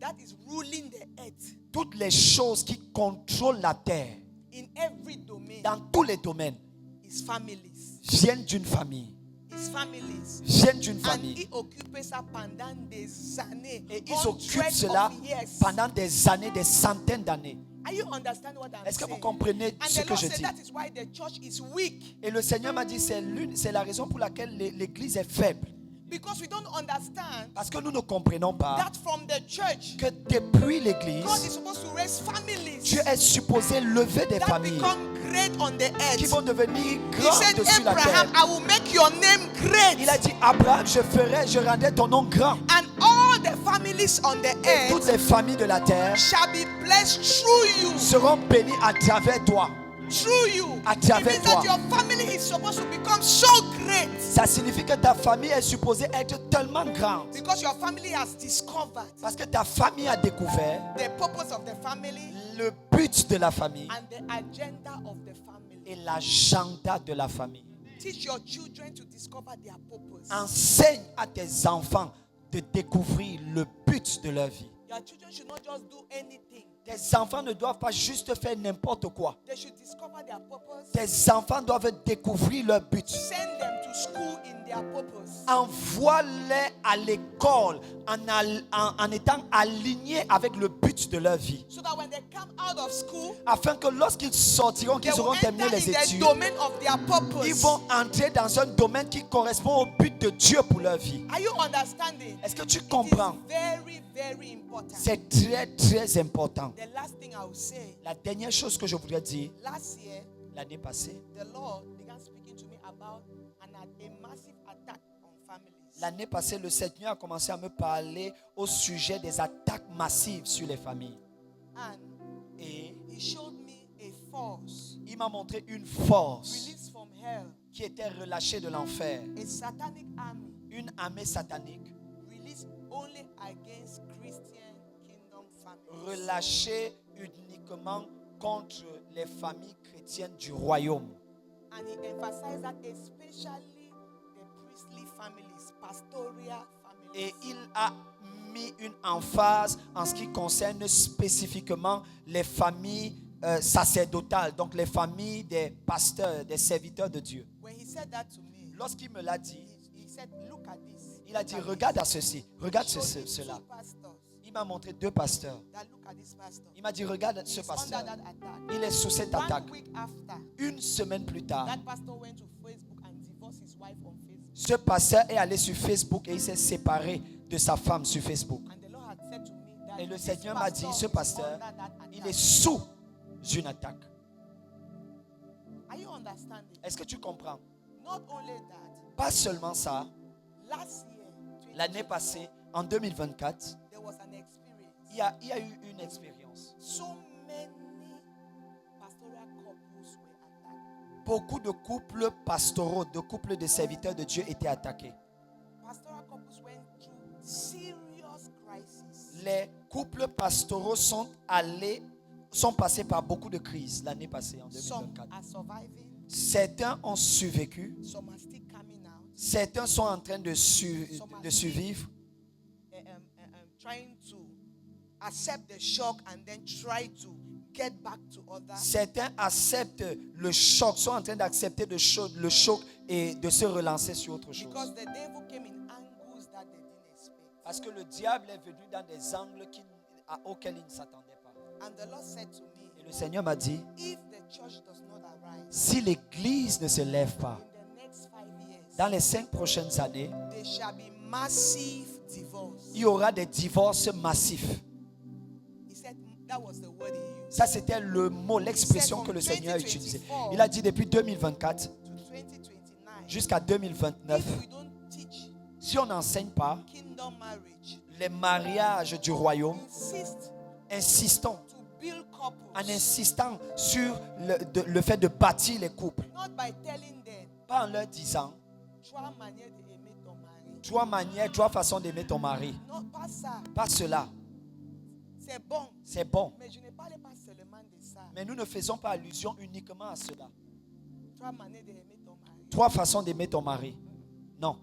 that is ruling the earth Toutes les choses qui contrôlent la terre, in every domain dans tous les domaines, is families. viennent d'une famille. Is families. Viennent d'une And famille. ils occupent ça pendant des années. Et ils hundreds occupent cela of years. pendant des années, des centaines d'années. Are you understand what I'm Est-ce que vous saying? comprenez And ce the que Lord je said dis? that is why the church is weak. Et le Seigneur m'a dit, c'est la raison pour laquelle l'église est faible. Because we don't understand Parce que nous ne comprenons pas that from the church, que depuis God l'église, is supposed to raise families Dieu est supposé lever des that familles become great on the qui earth. vont devenir He grandes said, sur la Abraham, terre. I will make your name great. Il a dit, Abraham, je rendrai ton nom grand. And all the families on the Et toutes earth les familles de la terre shall be blessed through you. seront bénies à travers toi. Through you. À It travers means that toi. your family is supposed to become so great Ça signifie que ta famille est supposée être tellement grande. because your family has discovered Parce que ta famille a découvert the purpose of the family le but de la famille and the agenda of the family. et l'agenda de la famille. Teach your children to discover their purpose. Enseigne à tes enfants de découvrir le but de leur vie. Your children should not just do anything. Tes enfants ne doivent pas juste faire n'importe quoi. They should discover their purpose. Tes enfants doivent découvrir leur but. Send them to school in their purpose. Envoie-les à l'école en étant alignés avec le but de leur vie. So that when they come out of school, Afin que lorsqu'ils sortiront, they qu'ils will auront terminé enter les in the études, domain of their ils purpose. vont entrer dans un domaine qui correspond au but de Dieu pour leur vie. Are you understanding? Est-ce que tu It comprends? is very, very important. C'est très, très important. The last thing I will say, La dernière chose que je voudrais dire, last year, l'année passée, the Lord began speaking to me about a massive attack on families. l'année passée, le Seigneur a commencé à me parler au sujet des attaques massives sur les familles. And Et He showed me a force il m'a montré une force released from hell, qui était relâchée de l'enfer. a satanic army Une armée satanique released only against Christian kingdom families. relâchée uniquement contre les familles chrétiennes du royaume. And he emphasized that especially the priestly families, pastoral families. Et il a mis une emphase en ce qui concerne spécifiquement les familles sacerdotales, donc les familles des pasteurs, des serviteurs de Dieu. When he said that to me, Lorsqu'il me l'a dit, he said, look at this. il a dit, Look at regarde this. à ceci, regarde He showed me cela. two pastors Il m'a montré deux pasteurs. that look at this pastor. Il m'a dit, regarde ce He's pasteur. under that attack. Il est sous cette attaque. 1 week after, Une semaine plus tard, that pastor went to Facebook and divorced his wife on Facebook. ce pasteur est allé sur Facebook et il s'est séparé de sa femme sur Facebook. And the Lord had said to me that Et le this Seigneur m'a dit, pastor ce is pasteur, under that il attack. est sous une attaque. Are you understanding? Est-ce que tu comprends? Not only that, Pas seulement ça, last year, l'année passée, en 2024, there was an experience. il y a eu une expérience. So many pastoral couples were attacked. Beaucoup de couples pastoraux, de couples de serviteurs de Dieu étaient attaqués. Pastoral couples went through serious crisis. Les couples pastoraux sont passés par beaucoup de crises l'année passée, en Some 2024. are surviving, Certains ont survécu, some are still coming out, certains sont en train de survivre. trying to accept the shock and then try to get back to others. Certains acceptent le choc, sont en train d'accepter le choc et de se relancer sur autre chose. Because the devil came in angles that they didn't expect. Parce que le diable est venu dans des angles auxquels il ne s'attendait pas. And the Lord said to me, Et le Seigneur m'a dit, if the church does not arise si l'Église ne se lève pas, in the next 5 years, dans les 5 prochaines années, there shall be massive divorce. il y aura des divorces massifs. He said that was the word he used. Ça, c'était le mot, l'expression que le Seigneur a utilisée. Il a dit depuis 2024 To 2029, jusqu'à 2029, if we don't teach si on n'enseigne pas kingdom marriage, les mariages du royaume, insist insistons to build couples, en insistant sur le fait de bâtir les couples. not by telling them Pas en leur disant, 3 manières d'aimer ton mari. 3 manières, 3 façons d'aimer ton mari. Non, pas ça. Pas cela, C'est bon. c'est bon. Mais je ne parle pas seulement de ça. Mais nous ne faisons pas allusion uniquement à cela. 3 manières d'aimer ton mari. 3 façons d'aimer ton mari. Non.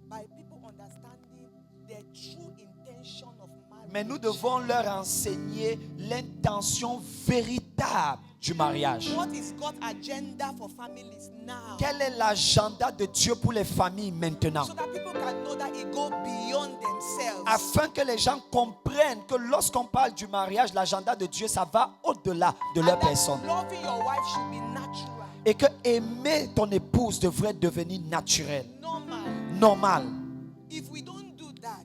By people understanding the true intention of marriage. Mais nous devons leur enseigner l'intention véritable du mariage. What is God's agenda for families now? Quel est l'agenda de Dieu pour les familles maintenant? So that people can know that it goes beyond themselves. Afin que les gens comprennent que lorsqu'on parle du mariage, l'agenda de Dieu, ça va au-delà de leur And that personne. loving your wife should be natural. Et que aimer ton épouse devrait devenir naturel, Normal. normal.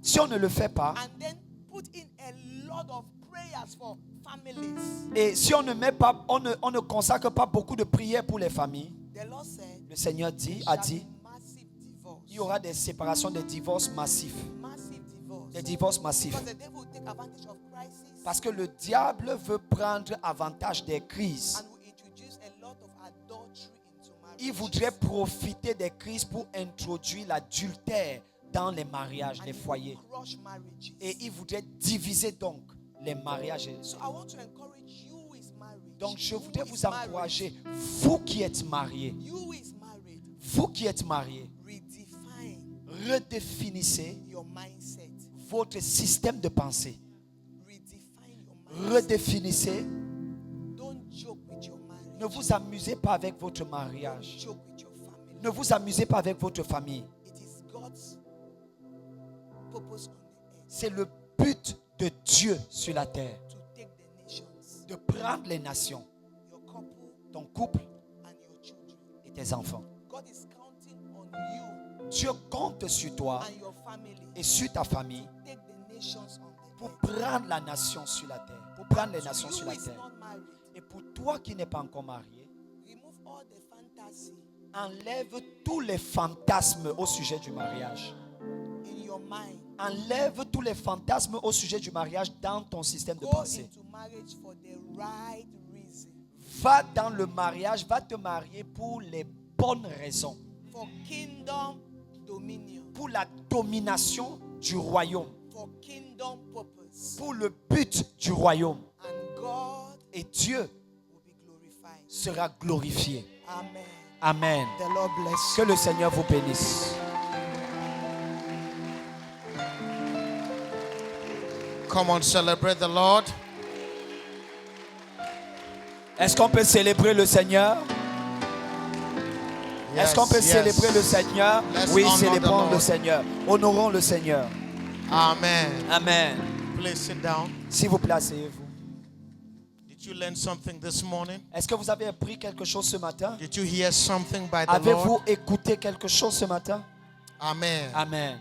Si on ne le fait pas, and then put in a lot of prayers for families, et si on ne met pas, on ne consacre pas beaucoup de prières pour les familles, the Lord said, le Seigneur there a shall dit, be massive divorce. il y aura des séparations, des divorces massifs. Massive divorce. Des divorces massifs. Because the devil will take advantage of crisis Parce que le diable veut prendre avantage des crises. and will introduce a lot of adultery into marriage. Il voudrait profiter des crises pour introduire l'adultère dans les mariages, and les he will foyers. crush marriages. Et il voudrait diviser donc les mariages. So I want to encourage you who is married. Donc je voudrais Who is vous married? encourager, vous qui êtes mariés, You who is married, vous qui êtes mariés, redefine redéfinissez your mindset. votre système de pensée. Redefine your mindset. Redéfinissez. Don't joke with your marriage. Ne vous amusez pas avec votre mariage. Joke with your family. Ne vous amusez pas avec votre famille. It is God's purpose on the earth C'est le but de Dieu sur la terre. to take the nations, De prendre les nations, your couple ton couple and your children. et tes enfants. God is counting on you Dieu compte sur toi and your family et sur ta famille take the nations on the pour earth. prendre la nation sur la terre. Pour prendre les To nations you sur who la is terre. not married, Et pour toi qui n'es pas encore marié, remove all the fantasy enlève tous les fantasmes au sujet du mariage. in your mind. Enlève tous les fantasmes au sujet du mariage dans ton système de Go pensée. into marriage for the right reason. Va dans le mariage, va te marier pour les bonnes raisons. For kingdom dominion. Pour la domination du royaume. For kingdom purpose. Pour le but du royaume. And God Et Dieu will be glorified. sera glorifié. Amen. Amen. The Lord bless Que you. le Seigneur vous bénisse. Come on, celebrate the Lord. Est-ce qu'on peut célébrer le Seigneur? Est-ce qu'on peut célébrer le Seigneur? Let's Oui, honor the célébrons Lord. le Seigneur. Honorons le Seigneur. Amen. Amen. Please sit down. S'il vous plaît, asseyez-vous. Did you learn something this morning? Est-ce que vous avez appris quelque chose ce matin? Did you hear something by the Avez-vous Lord? écouté quelque chose ce matin? Amen. Amen.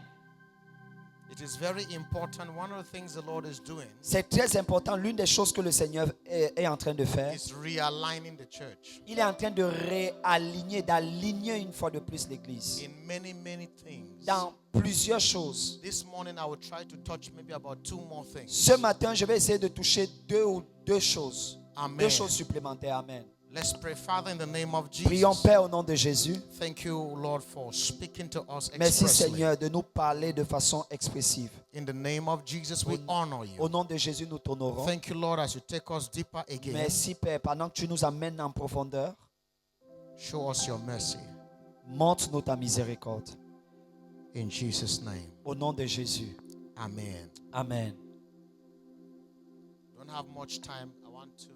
It is very important. One of the things the Lord is doing C'est très important. L'une des choses que le Seigneur est en train de faire, is realigning the church il est en train de réaligner, d'aligner une fois de plus l'Église. in many, many things. Dans plusieurs choses. This morning, I will try to touch maybe about two more things. Ce matin, je vais essayer de toucher deux choses. Amen. Deux choses supplémentaires. Amen. Let's pray. Father, in the name of Prions, Jesus. Père, au nom de Jésus. Thank you, Lord, for speaking to us Merci, expressly. Seigneur, de nous parler de façon expressive. In the name of Jesus, we honor Au you. nom de Jésus, nous t'honorons. Thank you, Lord, as you take us deeper again. Merci, Père, pendant que tu nous amènes en profondeur, Show us your mercy. montre-nous ta miséricorde. In Jesus' name. Au nom de Jésus. Amen. Amen. Don't have much time. I want to.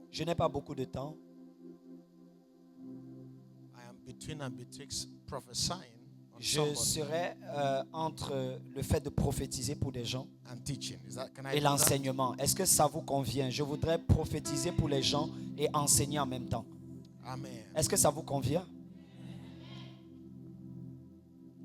Je n'ai pas beaucoup de temps. I am between and betwixt prophesying on Je somebody serai entre le fait de prophétiser pour des gens and teaching. Can I et do that? l'enseignement. Est-ce que ça vous convient? Je voudrais prophétiser pour les gens et enseigner en même temps. Amen. Est-ce que ça vous convient?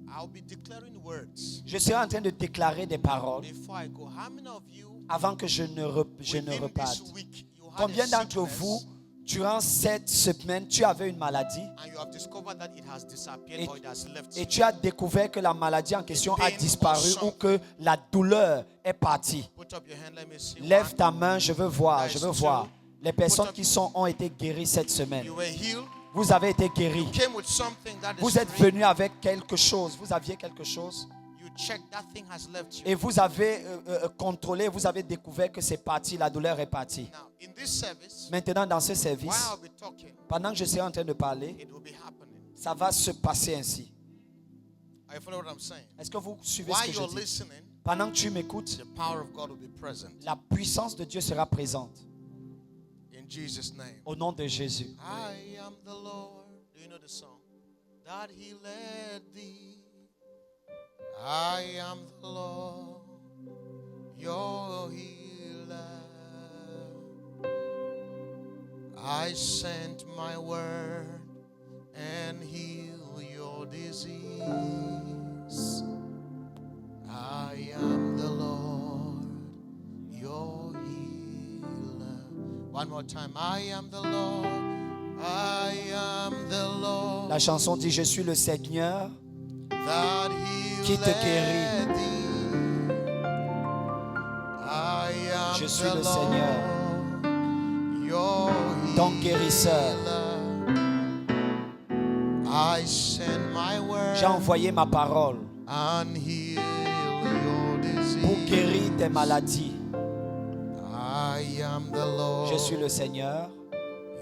I'll be declaring words. Je serai en train de déclarer des paroles Before I go, how many of you avant que je ne within reparte. this week you had Combien a d'entre sickness vous, durant cette semaine, tu avais une maladie and you have discovered that it has disappeared Et- or it has left et you? tu as découvert que la maladie en question a pain disparu or ou que la douleur est partie? Put up your hand, let me see. Lève One, ta main, je veux voir, There je is veux two. voir. Les personnes Put up- qui ont été guéries cette semaine. you were healed. Vous avez été guéris. Came with something that is Vous êtes strange. venu avec quelque chose. Vous aviez quelque chose. You checked that thing has left you. Et vous avez contrôlé, vous avez découvert que c'est parti, la douleur est partie. Now, in this service, Maintenant, dans ce while service, I'll be talking, pendant que je serai en train de parler, it will be happening. ça va se passer ainsi. Are you following what I'm saying? Est-ce que vous suivez ce While que je you're dis? listening, Pendant que tu m'écoutes, the power of God will be present. la puissance de Dieu sera présente. In Jesus' name. Au nom de Jésus. I am the Lord. Do you know the song? That he led thee. I am the Lord, your healer. I sent my word and heal your disease. I One more time. I am the Lord. I am the Lord. La chanson dit, je suis le Seigneur That qui te guérit. thee. I am Je suis the le Lord, Seigneur, your ton guérisseur. I send my word J'ai envoyé ma parole and heal your disease. pour guérir tes maladies. I am the Lord, Je suis le Seigneur,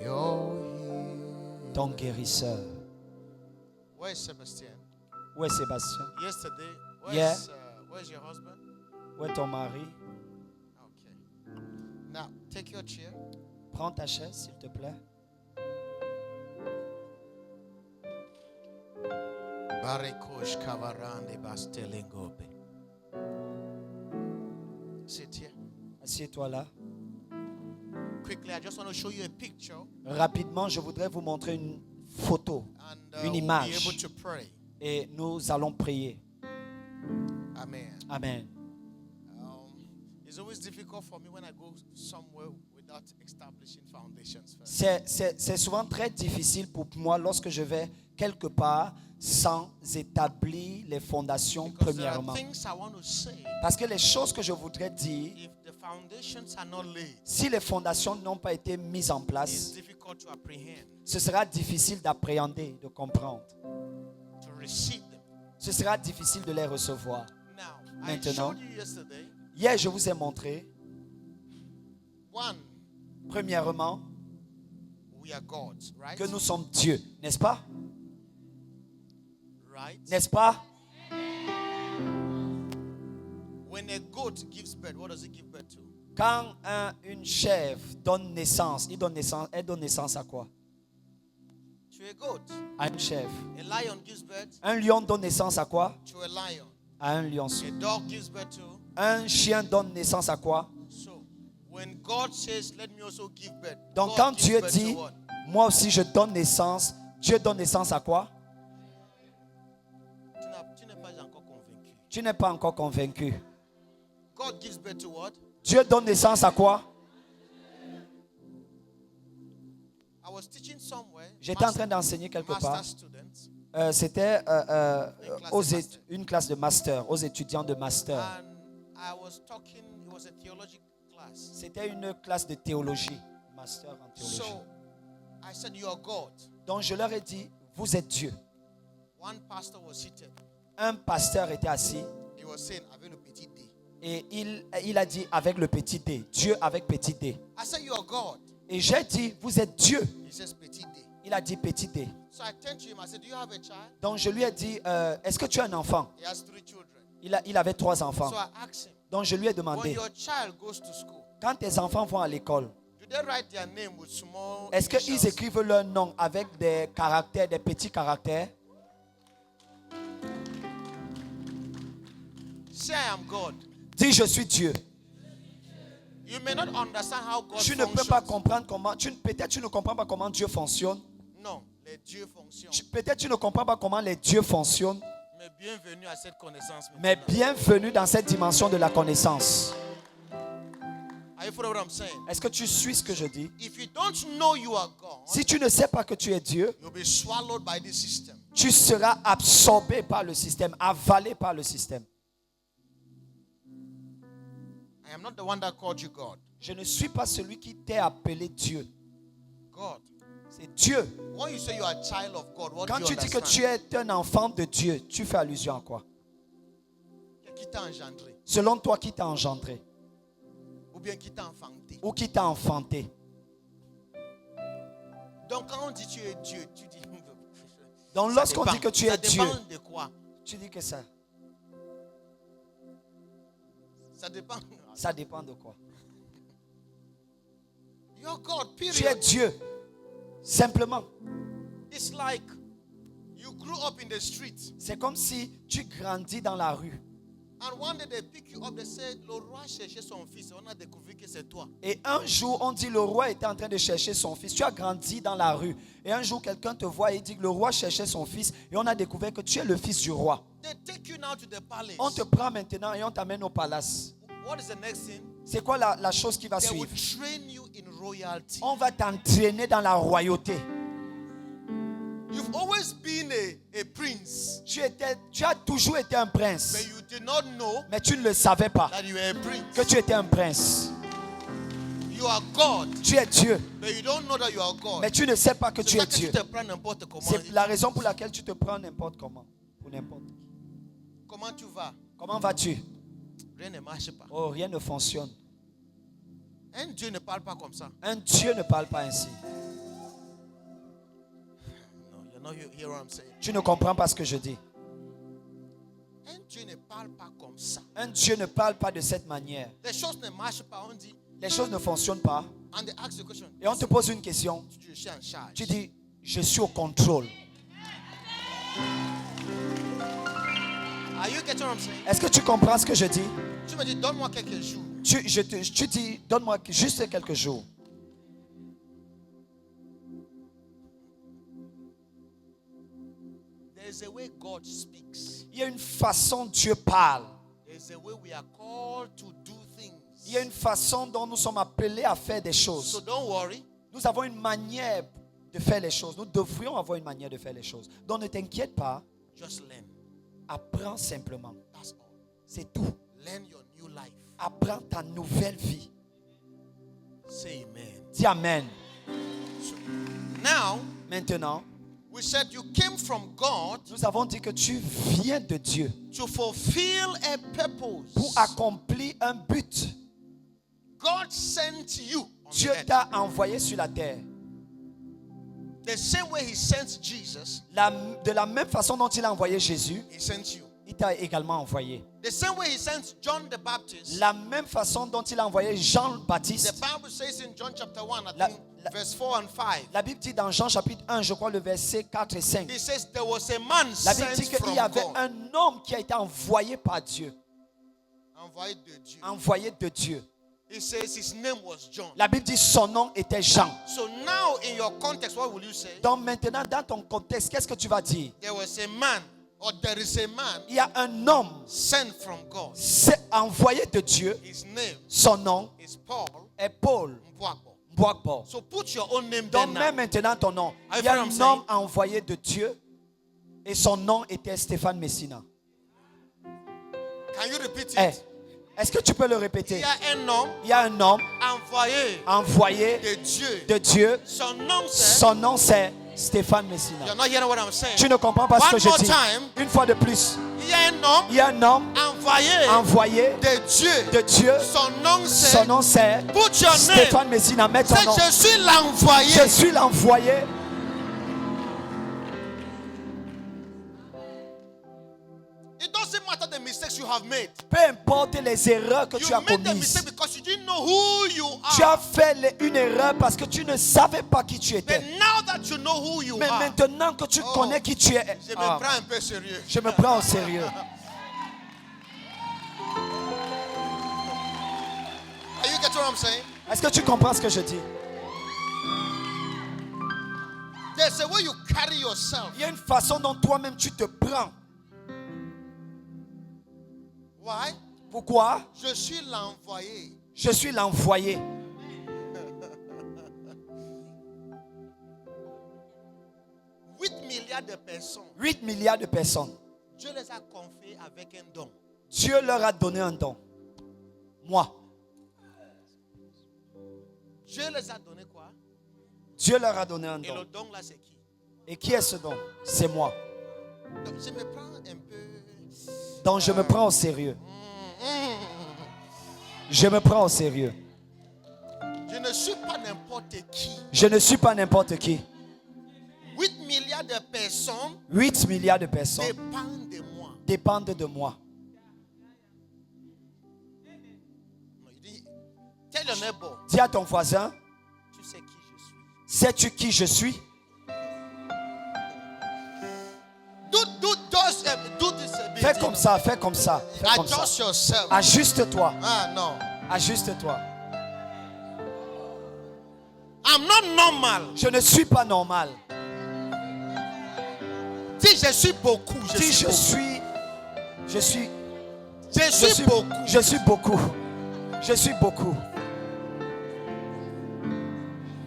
your healer. ton guérisseur. Where's Sebastian? Où est Sébastien? Yesterday, Yeah. where's your husband? Où est ton mari? Okay. Now, take your chair. Prends ta chaise, s'il te plaît. Barikosh kavarande bastelingobe. Sit here. Assieds-toi là. Quickly, I just want to show you a picture, Rapidement, je voudrais vous montrer une photo and Une we'll be image. able to pray. et nous allons prier. Amen. Amen. It's always difficult for me when I go somewhere without establishing foundations first. C'est souvent très difficile pour moi lorsque je vais quelque part sans établir les fondations Because there are premièrement. things I want to say. Parce que les choses que je voudrais dire, If the foundations are not laid, si les fondations n'ont pas été mises en it's place, difficult to apprehend, ce sera difficile d'appréhender, de comprendre. to receive them. Ce sera difficile de les recevoir. Now, Maintenant. I showed you yesterday, Hier, je vous ai montré, one, premièrement, we are gods, right? que nous sommes Dieu, n'est-ce pas? Right? N'est-ce pas? When a goat gives birth, what does it give birth to? Quand une chèvre donne naissance, elle donne naissance à quoi? To a goat. À une chèvre. A lion gives birth Un lion donne naissance à quoi? to a lion. À un lionceau. A dog gives birth to. Un chien donne naissance à quoi? So, when God says, let me also give birth, Donc God quand gives Dieu birth dit, to what? moi aussi je donne naissance, Dieu donne naissance à quoi? Tu n'es pas encore convaincu. Tu n'es pas encore convaincu. God gives birth to what? Dieu donne naissance à quoi? I was teaching somewhere. J'étais en train d'enseigner quelque master part. students. C'était Une classe de master. une classe de master, aux étudiants de master. And I was talking, it was a theology class. C'était une classe de théologie, master en théologie. So, I said, you are God. Donc je leur ai dit, vous êtes Dieu. One pastor was seated. Un pasteur était assis He was saying, avec le petit D. et il a dit avec le petit D, Dieu avec petit D. I said, you are God. Et j'ai dit, vous êtes Dieu. He says, petit D. Il a dit petit D. So I turned to him, I said, do you have a child? Donc je lui ai dit, est-ce que tu as un enfant? He has 3 children. Il avait 3 enfants. So I asked him, Donc je lui ai when demandé, your child goes to school, quand tes enfants vont à l'école, do they write their name with small est-ce qu'ils initials? écrivent leur nom avec des caractères, des petits caractères? Say I am God. Dis, je suis Dieu. You may not understand how God Tu ne peux functions. pas comprendre comment, peut-être tu ne comprends pas comment Dieu fonctionne. Non, les dieux fonctionnent. Peut-être tu ne comprends pas comment les dieux fonctionnent. Mais bienvenue à cette connaissance. Mais maintenant. bienvenue dans cette dimension de la connaissance. Are you following what I'm saying? Est-ce que tu suis ce que je dis? If you don't know you are God, Si tu ne sais pas que tu es Dieu, you'll be swallowed by this system. tu seras absorbé par le système, avalé par le système. I am not the one that called you God. Je ne suis pas celui qui t'est appelé Dieu. God. C'est Dieu. When you say you are a child of God, what Quand do you tu dis que understand? tu es un enfant de Dieu, tu fais allusion à quoi? Qui t'a engendré? Selon toi, qui t'a engendré? Ou bien qui t'a enfanté? Ou qui t'a enfanté? Donc quand on dit tu es Dieu, tu dis... Donc Ça lorsqu'on dépend. dit que tu Ça es Dieu, dépend de quoi? tu dis que ça. Ça dépend. Ça dépend de quoi? You're God, Tu es period. Dieu. Simplement. It's like you grew up in the street. C'est comme si tu grandis dans la rue. And one day they pick you up, they said, le roi cherchait son fils. On a découvert que c'est toi. Et un jour, on dit le roi était en train de chercher son fils. Tu as grandi dans la rue. Et un jour, quelqu'un te voit et dit que le roi cherchait son fils. Et on a découvert que tu es le fils du roi. They take you now to the palace. On te prend maintenant et on t'amène au palace. What is the next thing? C'est quoi la chose qui va They will suivre? train you in royalty. On va t'entraîner dans la royauté. You've always been a prince, Tu as toujours été un but prince, you did not know mais tu ne le savais pas that you were a prince. que tu étais un prince. You are God, Tu es Dieu, but you don't know that you are God. mais tu ne sais pas que tu C'est es ça que tu Dieu. te prends n'importe comment. C'est la raison pour laquelle tu te prends n'importe comment. Pour n'importe qui. Comment tu vas? Comment vas-tu? Rien ne marche pas. Oh, rien ne fonctionne. Un Dieu ne parle pas comme ça. Un Dieu ne parle pas ainsi. No, you're not hear what I'm saying. Tu ne comprends pas ce que je dis. Un Dieu ne parle pas comme ça. Un Dieu ne parle pas de cette manière. Les choses ne marchent pas. On dit, Les choses ne fonctionnent pas. and they ask the question. Et on te pose une question. Tu dis, je suis en charge. Tu dis, je suis au contrôle. Are you getting what I'm saying? Est-ce que tu comprends ce que je dis? Tu me dis, donne-moi quelques jours. Tu dis, donne-moi juste quelques jours. There is a way God speaks. Il y a une façon dont Dieu parle. There is a way we are called to do things. Il y a une façon dont nous sommes appelés à faire des So choses. don't worry. Nous avons une manière de faire les choses. Nous devrions avoir une manière de faire les choses. Donc ne t'inquiète pas. Just learn. Apprends simplement. That's all. C'est tout. Learn your new life. Apprends ta nouvelle vie. Say amen. Dis Amen. Now, Maintenant, we said you came from God nous avons dit que tu viens de Dieu to fulfill a purpose. pour accomplir un but. God sent you on Dieu the earth. t'a envoyé sur la terre. The same way he sent Jesus, De la même façon dont il a envoyé Jésus, he sent you. il t'a également envoyé. The same way he sent John the Baptist. La même façon dont il a envoyé The Jean-Baptiste. Bible says in John chapter 1, I La- think, la- verse 4 and 5. La Bible dit dans Jean chapitre 1, je crois le verset 4 et 5. He says there was a man La Bible dit sent from qu'il y avait God. un homme qui a été envoyé par Dieu. Envoyé de Dieu. Envoyé de Dieu. He says his name was John. La Bible dit son nom était Jean. So now in your context, what will you say? Donc maintenant, dans ton contexte, qu'est-ce que tu vas dire? There was a man, or there is a man Il y a un homme, sent from God. c'est envoyé de Dieu. His name Son nom is Paul est Paul Mbwakbo. Mbwakbo. So put your own name there Donc now. même maintenant ton nom. Are you Il y a following un what I'm homme envoyé de Dieu et son nom était Stéphane Messina. Can you repeat Eh, it? est-ce que tu peux le Il répéter? y a un homme Il y a un homme envoyé envoyé de Dieu. de Dieu. Son nom c'est. Son nom c'est Stéphane Messina. You're not hearing what I'm saying. Tu ne comprends pas ce One que je more dis. time. Une fois de plus, Il y a un homme il y a un homme envoyé envoyé de Dieu. de Dieu. Son nom Son c'est. nom c'est Put your name. Stéphane Messina. Mets ton C'est nom. je suis l'envoyé. Je suis l'envoyé. It doesn't matter the mistakes you have made. Peu importe les erreurs que tu You as made the commises. mistake because you didn't know who you Tu are. as fait une erreur parce que tu ne savais pas qui tu But étais. now that you know who you Mais are, maintenant que tu Oh, connais qui tu es, je me ah, prends un peu sérieux. je me prends au sérieux. Are you getting what I'm saying? Est-ce que tu comprends ce que je dis? There's a way you carry yourself. Il y a une façon dont toi-même tu te prends. Why? Pourquoi? Je suis l'envoyé. Je suis l'envoyé. « 8 milliards de personnes, 8 milliards de personnes. Dieu les a confiées avec un don. Dieu leur a donné un don. Moi. Dieu les a donné quoi? Dieu leur a donné un Et le don. don là, c'est qui? Et qui est ce don? C'est moi. Donc, je me prends un peu. Donc je me prends au sérieux. Je me prends au sérieux. Je ne suis pas n'importe qui. Je ne suis pas n'importe qui. 8 milliards de personnes 8 milliards de personnes dépendent de moi. dépendent de moi. Non, il dit, tell your neighbor, Dis à ton voisin, tu sais qui je suis. sais-tu qui je suis? Do this a bit. Fais comme ça, fais comme ça. Fais comme ça. Adjust yourself. Ajuste-toi. Ah non. Ajuste-toi. I'm not normal. Je ne suis pas normal. Si je suis beaucoup, Si je suis beaucoup. je suis Je suis beaucoup. beaucoup. Je suis beaucoup.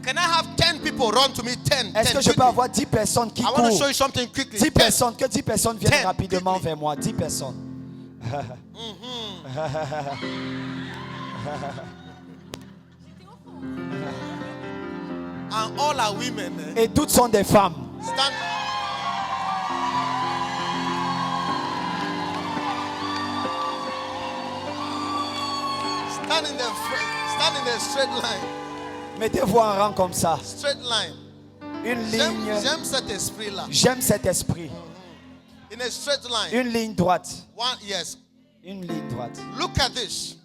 Can I have 10 people run to me? 10. Est-ce que je peux avoir 10 personnes qui I want to show courent? you something quickly. 10 10. personnes, que 10 personnes viennent 10, rapidement quickly. vers moi. 10 personnes. And all are women. Et toutes sont des femmes. Stand. Stand in the straight line. Mettez-vous en rang comme ça. Straight line. Une ligne. J'aime cet esprit-là. J'aime cet esprit. In a straight line. Une ligne droite. One, yes. Une ligne droite. Look at this.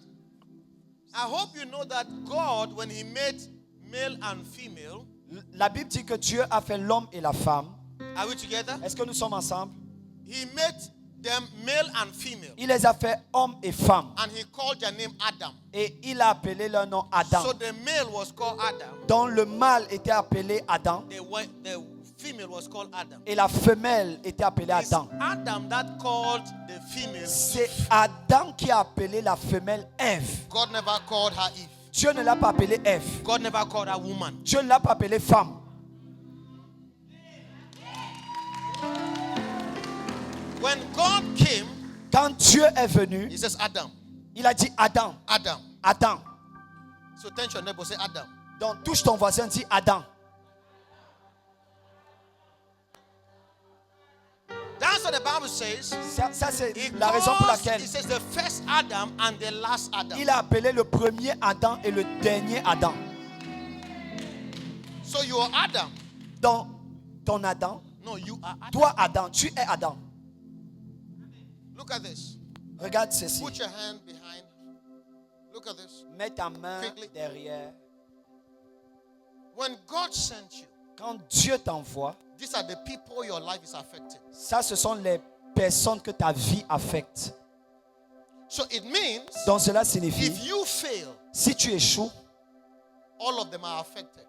I hope you know that God, when He made male and female, La Bible dit que Dieu a fait l'homme et la femme. are we together? Est-ce que nous sommes ensemble? He made them male and female. Il les a fait hommes et femmes. And He called their name Adam. Et il a appelé leur nom Adam. So the male was called Adam. Dont le mâle était appelé Adam. The female was called Adam. Et la femelle était appelée It's Adam. Adam that called the female. C'est Adam qui a appelé la femelle Ève. God never called her Eve. Dieu ne l'a pas appelée Ève. God never called her woman. Dieu ne l'a pas appelée femme. When God came, Quand Dieu est venu, He says Adam. il a dit Adam. Adam. Adam. So touch your neighbor, say Adam. Donc touche ton voisin, dis Adam. That's what the Bible says. Ça c'est He la raison pour calls, laquelle He says the first Adam and the last Adam. il a appelé le premier Adam et le dernier Adam. So you are Adam. Donc ton Adam, No, you are Adam. toi Adam, tu es Adam. Look at this. Regarde ceci. Put your hand behind. Look at this. Mets ta main Quickly. derrière. When God sent you, Quand Dieu t'envoie, these are the people your life is affecting. ça ce sont les personnes que ta vie affecte. So it means Donc cela signifie, if you fail, si tu échoues, all of them are affected.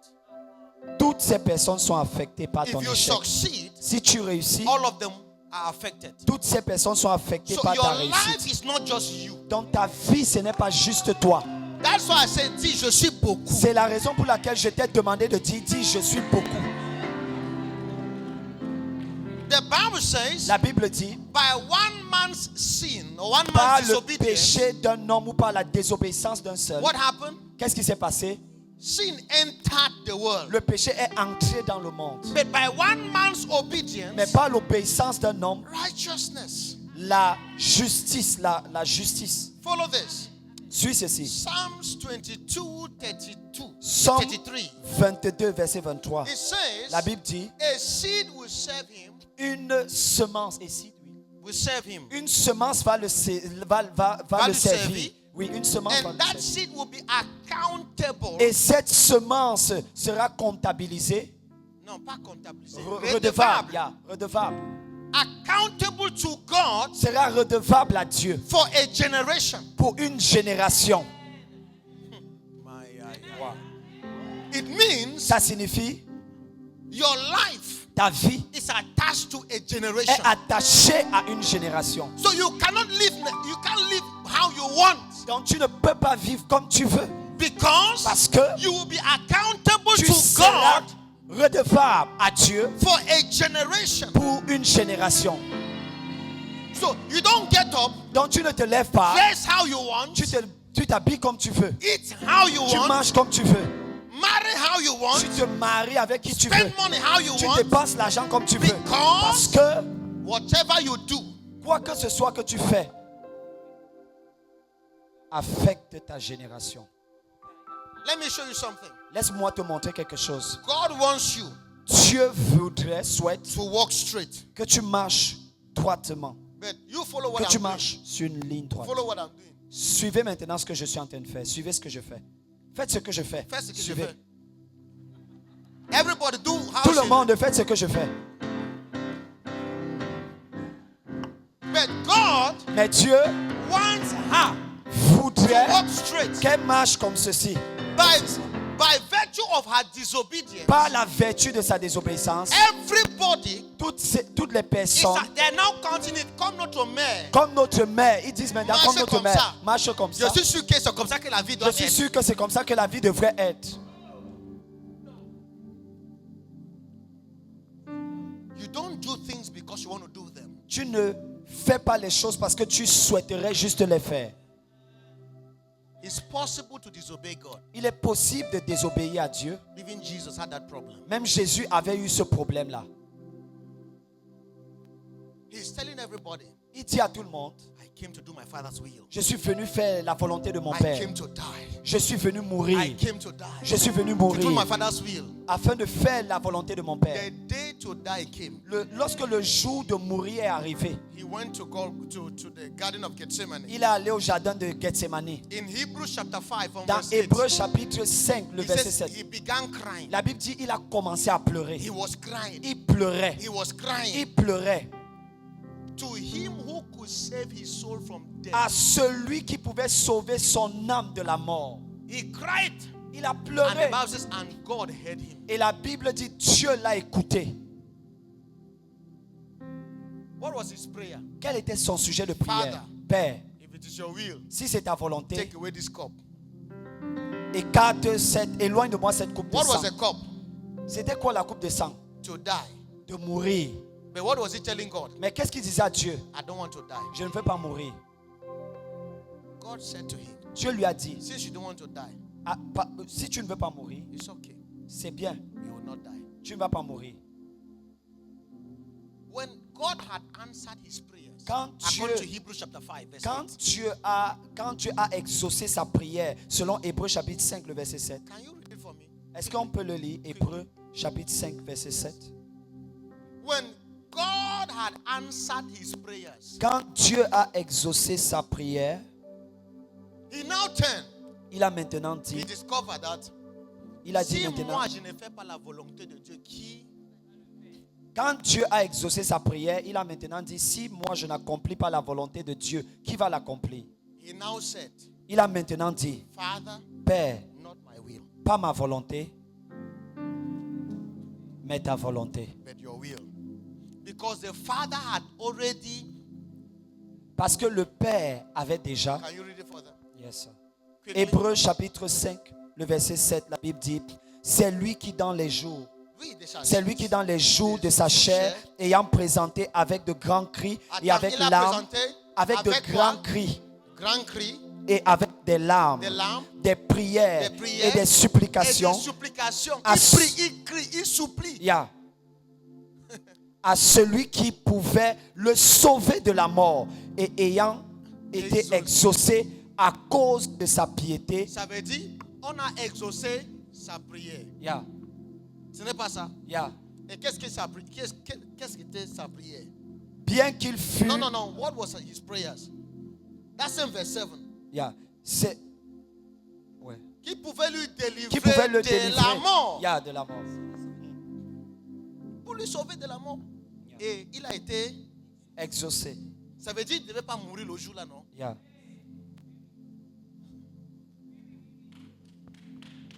toutes ces personnes sont affectées par ton If you échec. succeed, Si tu réussis, all of them are affected. toutes ces personnes sont affectées So par ta your life réussite. is not just you. Donc ta vie, ce n'est pas juste toi. That's why I said, dis, je suis beaucoup. C'est la raison pour laquelle je t'ai demandé de dire, dis, je suis beaucoup. The Bible says, La Bible dit, by one man's sin or one par man's le disobedience, péché d'un homme ou par la désobéissance d'un seul, what happened? qu'est-ce qui s'est passé? Sin entered the world. Le péché est entré dans le monde. But by one man's Mais obedience, par l'obéissance d'un homme, righteousness. la justice, la justice. Follow this. Suis ceci. Psalms 22, 32, Psalm 33. 22, verset 23. It says, La Bible dit, a seed will serve him, une semence, ici, oui. will serve him. Une semence va le le servir. servir. Oui, une semence va And le that servir. seed will be accountable. Et cette semence sera comptabilisée, Non, pas comptabilisé. redevable, yeah, redevable. Accountable to God Sera redevable à Dieu for a generation. pour une génération. It means Ça signifie, your life ta vie is attached to a est generation. attachée à une génération. So you can't live how you want Donc tu ne peux pas vivre comme tu veux. because Parce que you will be accountable tu to seras God redevable à Dieu for a generation. pour une génération. So you don't get up, Donc tu ne te lèves pas, dress how you want, tu t'habilles comme tu veux, eat how you tu want, manges comme tu veux, marry how you want, tu te maries avec qui tu veux, spend money how you tu want, dépenses l'argent comme tu veux. Parce because que whatever you do quoi que ce soit que tu fais affecte ta génération. Let me show you something. Laisse-moi te montrer quelque chose. God wants you Dieu souhaite to walk straight. que tu marches droitement, But you follow what que tu I'm doing. marches sur une ligne droite. Follow what I'm doing. Suivez maintenant ce que je suis en train de faire. Suivez ce que je fais. Faites ce que je fais. Faites ce que je Suivez. fais. Everybody do how Tout le she- monde fait ce que je fais. But God Mais Dieu wants her to voudrait walk straight. qu'elle marche comme ceci. By by virtue of her disobedience, par la vertu de sa désobéissance, everybody toutes les personnes, they're now counting it comme notre mère. comme notre mère, ils disent maintenant Marche comme notre comme mère, ça. marche comme Je ça. suis sûr que c'est comme ça que la vie doit Je suis être. sûr que c'est comme ça que la vie devrait être. You don't do things because you want to do them. Tu ne fais pas les choses parce que tu souhaiterais juste les faire. It's possible to disobey God. Il est possible de désobéir à Dieu. Even Jesus had that problem. Même Jésus avait eu ce problème-là. He's telling everybody, Il dit à tout le monde, I came to do my Father's will. je suis venu faire la volonté de mon I Père. came to die. Je suis venu mourir. I came to die. Je suis venu To do my mourir Father's will. afin de faire la volonté de mon Père. The day to die came. Lorsque le jour de mourir est arrivé, He went to go to the Garden of Gethsemane. il est allé au jardin de Gethsemane. In Hebrews chapter 5, from Dans verse 8, Hébreux chapitre 5, le he verset says 7, he began crying. la Bible dit il a commencé à pleurer. He was crying. Il pleurait. He was crying. Il pleurait. To him who could save his soul from death. À celui qui pouvait sauver son âme de la mort. He cried. Il a And the pleuré. Bible says, and God heard him. Et la Bible dit Dieu l'a écouté. What was his prayer? Quel était son sujet de prière? Father. Père, If it is your will, si c'est ta volonté, take away this cup. éloigne de moi cette coupe de What was sang. the cup? C'était quoi la coupe de sang? To die. De mourir. But what was he telling God? Mais qu'est-ce qu'il disait à Dieu? I don't want to die. Je ne veux pas mourir. God said to him, Dieu lui a dit, since you don't want to die, si tu ne veux pas mourir, it's okay. c'est bien. You will not die. Tu ne vas pas mourir. When God had answered his prayers, Quand according to Dieu, Hebrews chapter 5, verse quand 8, Dieu a exaucé sa prière, selon Hébreux chapitre 5, le verset 7, can you read it for me? est-ce qu'on peut le lire? Hébreux chapitre 5, verset 7. When God had answered his prayers, Quand Dieu a exaucé sa prière, he now turned. il a maintenant He dit, discovered that il a dit si maintenant, moi je ne fais pas la volonté de Dieu, qui quand Dieu a exaucé sa prière, il a maintenant dit, si moi je n'accomplis pas la volonté de Dieu, qui va l'accomplir? he now said, Il a maintenant dit, Father, Père, not my will, pas ma volonté, mais ta volonté. but your will. Because the Father had already, Parce que le Père avait déjà, can you read it for them? yes, sir. Quickly. Hébreux chapitre 5, le verset 7, la Bible dit, c'est lui qui dans les jours, Read the chapter. c'est lui qui dans les jours de sa chair, ayant présenté avec de grands cris et avec il a larmes, présenté avec de avec grands quoi? cris Grand cri, et avec des larmes, des larmes, des prières, des prières et des supplications, et des supplications. À Il prie, il crie, il supplie. yeah, à celui qui pouvait le sauver de la mort et ayant été exaucé à cause de sa piété. Ça veut dire, on a exaucé sa prière. Yeah, Ce n'est pas ça. yeah. Et qu'est-ce que sa prière? Qu'est-ce que était sa prière? Bien qu'il fût, No. What was his prayers? That's in verse 7. yeah, c'est, ouais, Qui pouvait lui délivrer qui pouvait le de délivrer, la mort. yeah, de la mort. Pour lui sauver de la mort. Et il a été, Exaucé, ça veut dire qu'il ne devait pas mourir le jour là, non? yeah.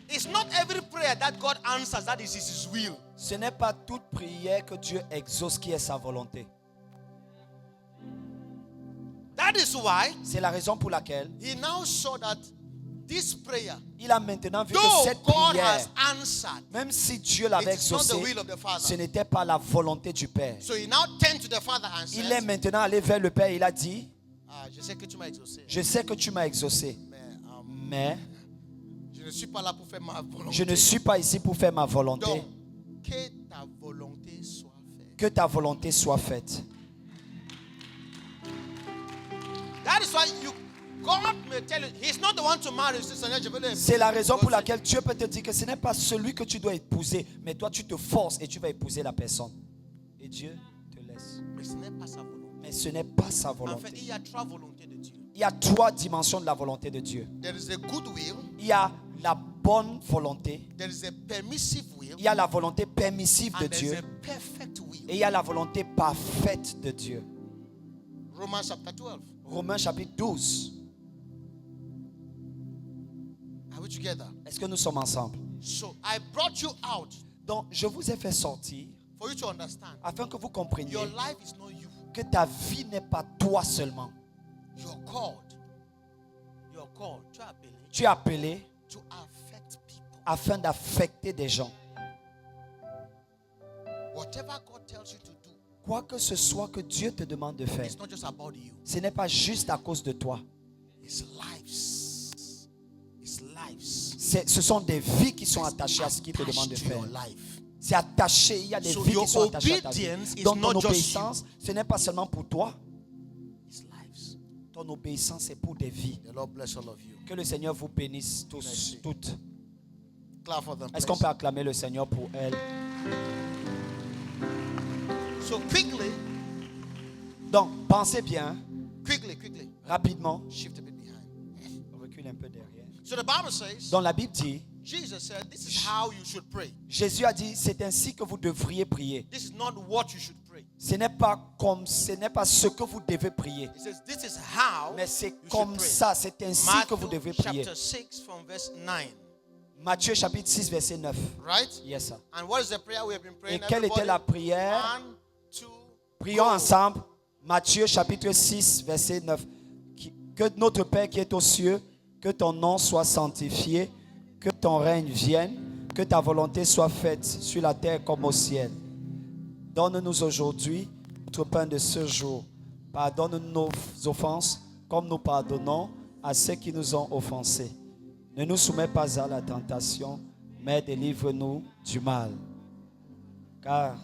It's not every prayer that God answers that is his will. Ce n'est pas toute prière que Dieu exauce qui est sa volonté. That is why C'est la raison pour laquelle he now saw that this prayer, il a maintenant vu que though cette God prière, has answered, même si Dieu l'avait it's not the exaucé, will of the Father. ce n'était pas la volonté du Père. So he now turned to the Father and Il est said, maintenant allé vers le Père. Il a dit, je sais que tu m'as exaucé, je sais que tu m'as exaucé, mais mais je ne suis pas là pour faire ma volonté. je ne suis pas ici pour faire ma volonté. Donc, que ta volonté soit faite. Que ta volonté soit faite. That is why God may tell you, he's not the one to marry. Seigneur, je veux le C'est la raison pour épouser. laquelle Dieu peut te dire que ce n'est pas celui que tu dois épouser, mais toi tu te forces et tu vas épouser la personne. Et Dieu te laisse. Mais ce n'est pas sa volonté. Mais ce n'est pas sa En fait, volonté. il y a trois volontés de Dieu. Il y a trois dimensions de la volonté de Dieu. There is a good will, Il y a la bonne volonté, there is a permissive will, il y a la volonté permissive de and there Dieu is a perfect will. et il y a la volonté parfaite de Dieu. Romans chapter 12. Romains chapitre 12. Are we together? Est-ce que nous sommes ensemble? So I brought you out Donc, je vous ai fait sortir for you to understand. afin que vous compreniez Your life is not you. que ta vie n'est pas toi seulement. You're called. You're called. Tu es appelé Tu es appelé to affect people. afin d'affecter des gens. Whatever God tells you to do, Quoi que ce soit que Dieu te demande de faire, it's not just about you. ce n'est pas juste à cause de toi. It's lives. It's lives. Ce sont des vies qui sont attachées à ce qu'il te demande de Attached to faire. your life. C'est attaché, il y a des So vies your qui sont attachées à ta vie. obedience is Donc ton not just obéissance, ce n'est pas seulement pour toi. It's lives. Ton obéissance, c'est pour des vies. The Lord bless all of you. Que le Seigneur vous bénisse tous, Merci. toutes. Clap for them. Est-ce qu'on please. peut acclamer le Seigneur pour elles? So quickly, Donc, pensez bien, quickly, rapidement. shift a bit behind. On recule un peu derrière. So the Bible says, Donc la Bible dit, Jesus said, this is how you should pray. Jésus a dit, c'est ainsi que vous devriez prier. This is not what you should pray. Ce n'est pas ce que vous devez prier. He says, this is how Mais c'est you should comme pray. ça, c'est ainsi que vous devez Matthew prier. chapter 6 from verse 9. Matthieu chapitre 6 verset 9. Right? Yes, sir. And what is the prayer we have been praying? Et quelle était la Everybody? prière? 1, 2, Prions go. ensemble. Matthieu chapitre 6 verset 9. Que notre Père qui est aux cieux, que ton nom soit sanctifié, que ton règne vienne, que ta volonté soit faite sur la terre comme au ciel. Donne-nous aujourd'hui notre pain de ce jour. Pardonne-nous nos offenses comme nous pardonnons à ceux qui nous ont offensés. Ne nous soumets pas à la tentation, mais délivre-nous du mal. Car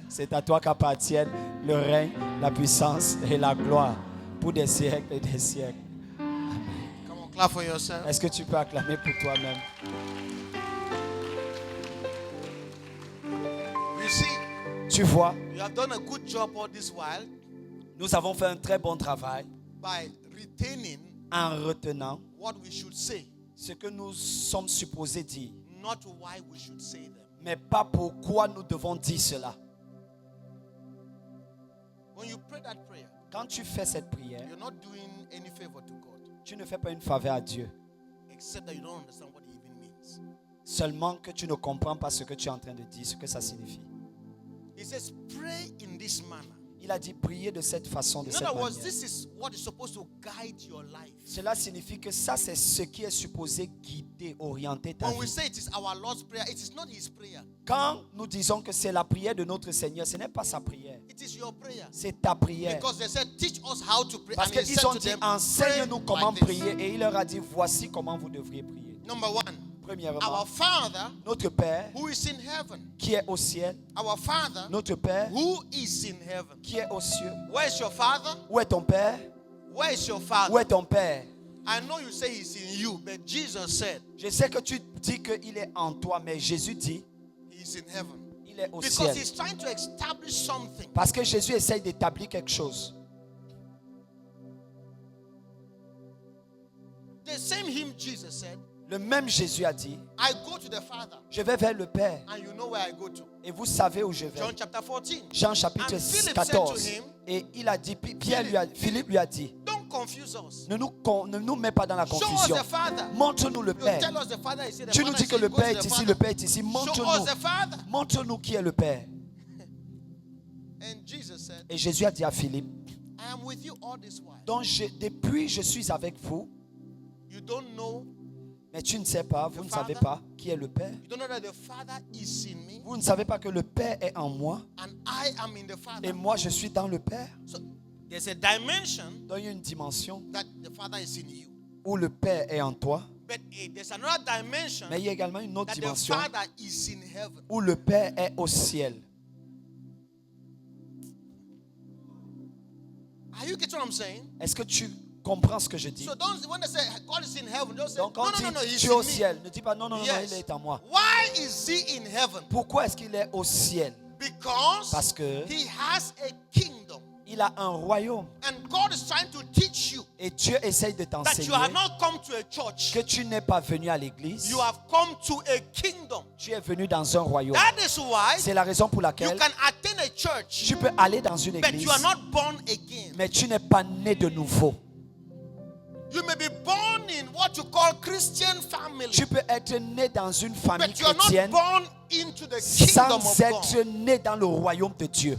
c'est à toi qu'appartiennent le règne, la puissance et la gloire pour des siècles et des siècles. Come on, clap for yourself. Est-ce que tu peux acclamer pour toi-même? You see, Tu vois, you have done a good job all this while nous avons fait un très bon travail by retaining en retenant what we should say, ce que nous sommes supposés dire, not why we should say them. mais pas pourquoi nous devons dire cela. When you pray that prayer, Quand tu fais cette prière, you're not doing any favor to God, tu ne fais pas une faveur à Dieu, except that you don't understand what it even means. seulement que tu ne comprends pas ce que tu es en train de dire, ce que ça signifie. He says, pray in this manner. Il a dit prier de cette façon, de In cette other words, manière. this is what is supposed to guide your life. Cela signifie que ça, c'est ce qui est supposé guider, orienter ta When we vie. say it is our Lord's prayer, it is not His prayer. Quand nous disons que c'est la prière de notre Seigneur, ce n'est pas sa prière, It is your prayer. c'est ta prière. Because they said, teach us how to pray. Parce And he qu'ils said ont to dit, them, enseigne-nous pray comment like this. prier. Et il leur a dit, voici comment vous devriez prier. Number one, Premièrement, our Father notre Père who is in heaven. qui est au ciel, Our Father notre Père who is in heaven. qui est aux cieux. Where is your Father? Où est ton Père? Where is your Où Father? est ton Père? I know you say He's in you, but Jesus said Je sais que tu dis qu'il est en toi, mais Jésus dit, He's in heaven. il est au Because ciel. He's trying to establish something. Parce que Jésus essaye d'établir quelque chose. The same hymn Jesus said, Le même Jésus a dit, I go to the Father, je vais vers le Père and you know where I go to. et vous savez où je vais. John chapter 14. Jean chapitre And Philip 14. said to him, Et il a dit, Philippe lui a dit, Don't confuse us. ne nous mets pas dans la Show us confusion. the Father. Montre-nous le You Père. tell us the Father is here. The Tu nous Father dis is que here. le Go to Père est the ici, Father. le Père est ici. Show us Montre-nous. the Father. Montre-nous qui est le Père. And Jesus said, Et Jésus a dit à Philippe, I am with you all this while. donc depuis je suis avec vous, You don't know, mais tu ne sais pas, vous ne savez pas qui est le Père. you don't know that the Father is in me, Vous ne savez pas que le Père est en moi and I am in the Father. et moi je suis dans le Père. So there's a dimension Donc il y a une dimension that the Father is in you. où le Père est en toi, But there's another dimension mais il y a également une autre that the dimension Father is in heaven. où le Père est au ciel. Are you getting what I'm saying? Est-ce que tu comprends ce que je dis? So don't, when they say God is in heaven, don't say, Donc no, quand no, il no, no, dit he's tu es au in me. ciel, ne dis pas non, non, non, Yes. il est en moi. Why is he in heaven? Pourquoi est-ce qu'il est au ciel? Because Parce que he has a kingdom. il a un royaume And God is trying to teach you et Dieu essaye de that t'enseigner you have not come to a church. que tu n'es pas venu à l'église, You have come to a kingdom. tu es venu dans un royaume. That is why C'est la raison pour you laquelle can attend a church, tu peux aller dans une but église, you are not born again. mais tu n'es pas né de nouveau. You may be born in what you call Christian family, Tu peux être né dans une famille but you are not chrétienne born into the kingdom sans of être God. né dans le royaume de Dieu.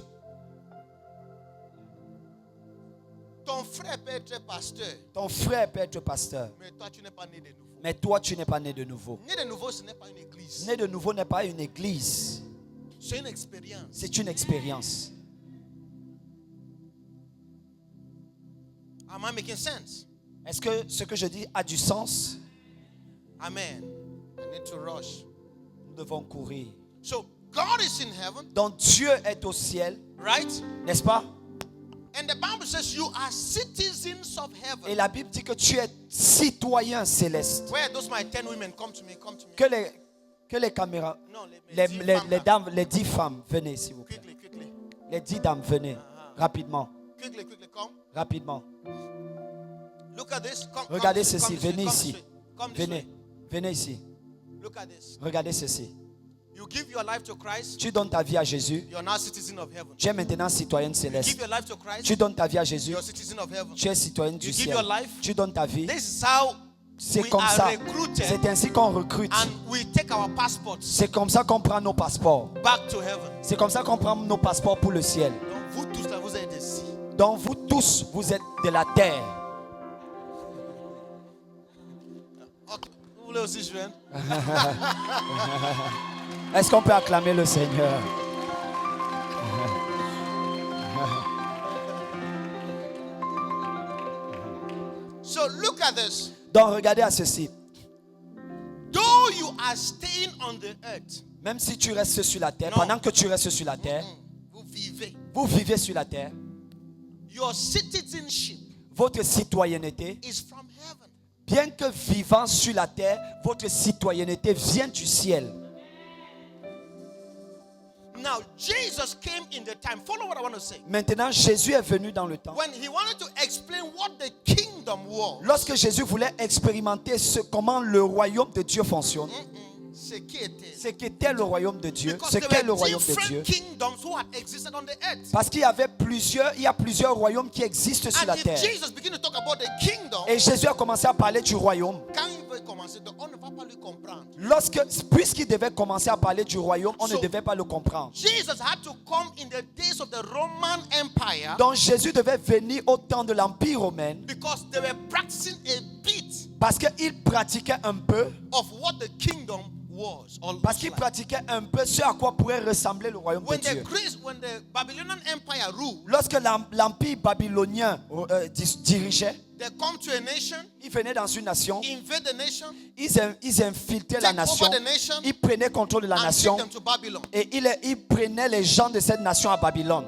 Ton frère peut être pasteur, Ton frère peut être pasteur, mais toi tu n'es pas né de nouveau. mais toi tu n'es pas né de nouveau. Né de nouveau, ce n'est pas une église. Né de nouveau n'est pas une église, C'est une expérience. c'est une expérience. Am I making sense? Est-ce que ce que je dis a du sens? Amen. I need to rush. Nous devons courir. So God is in heaven, Donc Dieu est au ciel, right? n'est-ce pas? And the Bible says you are citizens of Et heaven. la Bible dit que tu es citoyen céleste. Where are those my 10 women? Come to me, come to me. Que les caméras, No, les 10 femmes là. dames, les 10 femmes, venez s'il vous plaît. Quickly, quickly. Les 10 dames, venez. Rapidement, Quickly, quickly, come. rapidement. Look at this. Come, Regardez come this way, ceci, come this way, venez come this ici. way, come this Venez, way. venez ici. Look at this. Regardez ceci. You give your life to Christ, Tu donnes ta vie à Jésus. you are now citizen of heaven. Tu es maintenant citoyenne Give céleste. your life to Christ, Tu donnes ta vie à Jésus. you are citizen of heaven. Tu es citoyenne You du give ciel. your life. Tu donnes ta vie. This is how C'est we comme are ça. recruited, C'est ainsi qu'on recrute. and we take our passports C'est comme ça qu'on prend nos passeports. back to heaven. C'est comme ça qu'on prend nos passeports pour le ciel. Donc vous tous là, vous êtes ici. Donc vous tous, vous êtes de la terre. Ok, vous voulez aussi jouer? Est-ce qu'on peut acclamer le Seigneur? So look at this. Donc regardez à ceci. Though you are staying on the earth, Même si tu restes sur la terre, Non. pendant que tu restes sur la terre, vous vivez. vous vivez sur la terre, Your citizenship votre citoyenneté, is from heaven. bien que vivant sur la terre, votre citoyenneté vient du ciel. Now, Jesus came in the time. Follow what I want to say. Maintenant, Jésus est venu dans le temps. When he wanted to explain what the kingdom was, Lorsque Jésus voulait expérimenter comment le royaume de Dieu fonctionne, ce qui était. ce qu'était le royaume de Dieu, Because ce there qu'est le were royaume de Dieu. different kingdoms who had existed on the earth. Parce qu'il y a plusieurs royaumes qui existent sur la And if terre. Jesus began to talk about the kingdom, Et Jésus a commencé à parler du royaume. quand il veut commencer, on ne va pas lui comprendre. Puisqu'il devait commencer à parler du royaume, on ne So- devait pas le comprendre. Jesus had to come in the days of the Roman Empire Donc Jésus devait venir au temps de l'Empire romain because they were practicing a bit parce qu'il pratiquait un peu, of what the kingdom was. Or parce looks qu'il like. pratiquait un peu ce à quoi pourrait ressembler le royaume de When Dieu. when the Babylonian Empire ruled, Lorsque l'Empire babylonien dirigeait, they come to a nation, ils venaient dans une nation, invade the nation, ils infiltraient la take nation, over the nation, ils prenaient contrôle de la and nation take them to Babylon. et ils prenaient les gens de cette nation à Babylone,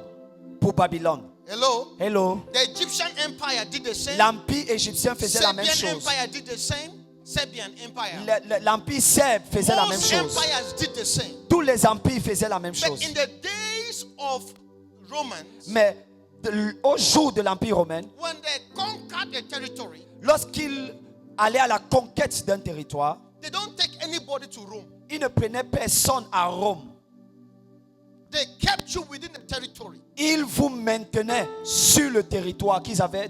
pour Babylone. Hello? Hello. The Egyptian Empire did the same. L'Empire égyptien faisait la même Serbian chose. Empire did the same. Serbian Empire. L'Empire serbe faisait la même Most chose. empires did the same. Tous les empires faisaient la même But chose. in the days of Romans, Mais au jour de l'Empire romain, when they conquered a territory, lorsqu'ils allaient à la conquête d'un territoire, they don't take anybody to Rome. ils ne prenaient personne à Rome. They kept you within the territory. Ils vous maintenaient sur le territoire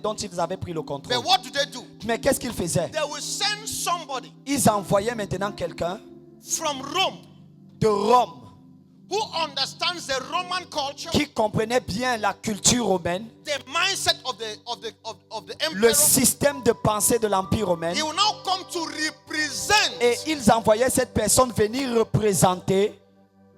dont ils avaient pris le But contrôle. what do they do? Mais qu'est-ce qu'ils faisaient? They will send somebody Ils envoyaient maintenant quelqu'un from Rome de Rome who understands the Roman culture, qui comprenait bien la culture romaine, the mindset of the le emperor. système de pensée de l'Empire romain. He will now come to represent Et ils envoyaient cette personne venir représenter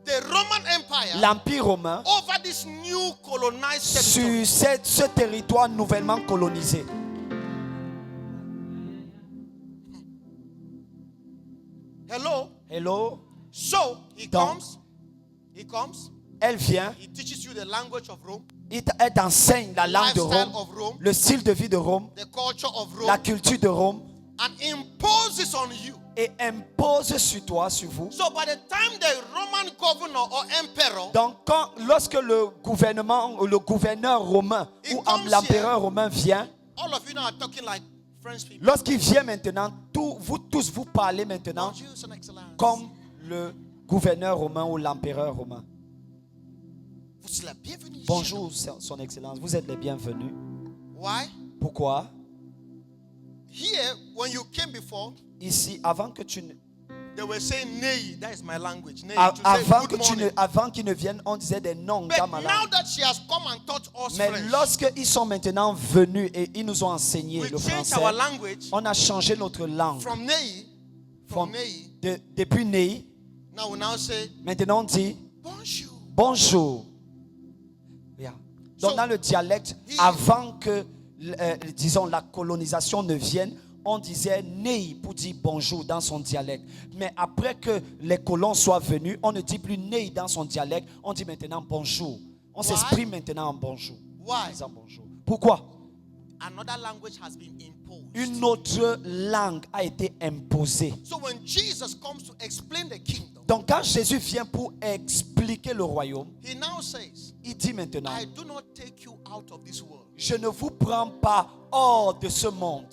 the Roman Empire l'Empire romain over this new colonized territory. sur ce territoire nouvellement colonisé. Hello? Hello? So he Donc, comes, elle vient, he teaches you the language of Rome, elle t'enseigne la langue de lifestyle Rome, of Rome, le style de vie de Rome, the culture of la Rome, culture de Rome, and imposes on you. et impose sur toi, sur vous. So by the time the Roman governor or emperor Donc, lorsque le gouverneur romain Il ou comes l'empereur romain vient, all of you now are talking like French people. lorsqu'il vient maintenant, vous tous vous parlez maintenant Bonjour, son excellence. comme le gouverneur romain ou l'empereur romain. Vous êtes la bienvenue. Bonjour, son excellence, vous êtes les bienvenus. Why? Pourquoi? here, when you came before, Ici, avant que tu ne, they were saying nay. That is my language. Nay, a- to say avant good que tu ne, morning. avant qu'ils ne viennent, on disait des noms But dans ma now langue. that she has come and taught us Mais French, lorsqu'ils sont maintenant venus et ils nous ont enseigné we le changed français, our language on a changé notre langue. from nay, from From- nay. Depuis Nei, Now we now say maintenant on dit bonjour. bonjour. Yeah. Donc So- dans le dialecte, avant que, disons, la colonisation ne vienne, on disait Nei pour dire bonjour dans son dialecte. Mais après que les colons soient venus, on ne dit plus Nei dans son dialecte, on dit maintenant bonjour. On s'exprime maintenant en bonjour. Why? En disant bonjour. Pourquoi? Another language has been imposed. Une autre langue a été imposée. So when Jesus comes to explain the kingdom, Donc quand Jésus vient pour expliquer le royaume, he now says, il dit maintenant, I do not take you out of this world, je ne vous prends pas hors de ce monde.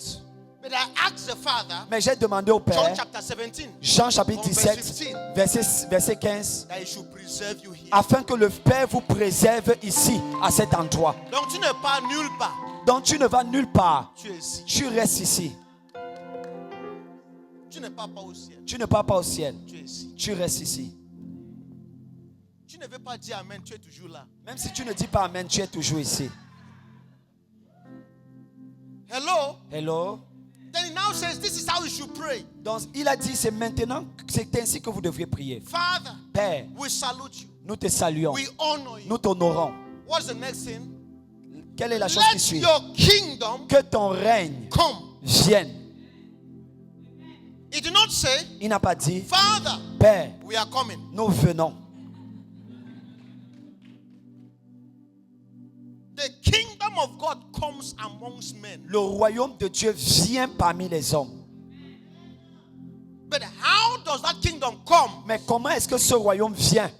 but I ask the Father, Mais j'ai demandé au John Père, chapter 17, Jean chapitre from verse 17, 15, verset 15, that he should preserve you here. afin que le Père vous préserve ici, à cet endroit. Donc tu n'es pas nulle part, Donc tu ne vas nulle part, tu es ici. tu restes ici. Tu ne pars pas au ciel, Tu ne pars pas au ciel, tu es ici. tu restes ici. Tu ne veux pas dire amen, tu es toujours là. Même si tu ne dis pas Amen, tu es toujours ici. Hello? Hello? Then he now says, this is how you should pray. Donc il a dit, c'est maintenant, c'est ainsi que vous devriez prier. Father, Père, we salute you. nous te saluons, We honor you. nous t'honorons. What's the next thing? Quelle est la chose qui Let suit? your kingdom Que ton règne come. vienne. He did not say, Il n'a pas dit, Father, Père, we are coming. nous venons. The kingdom of God comes amongst men. Le royaume de Dieu vient parmi les hommes. But how does that kingdom come? Mais comment est-ce que ce royaume vient?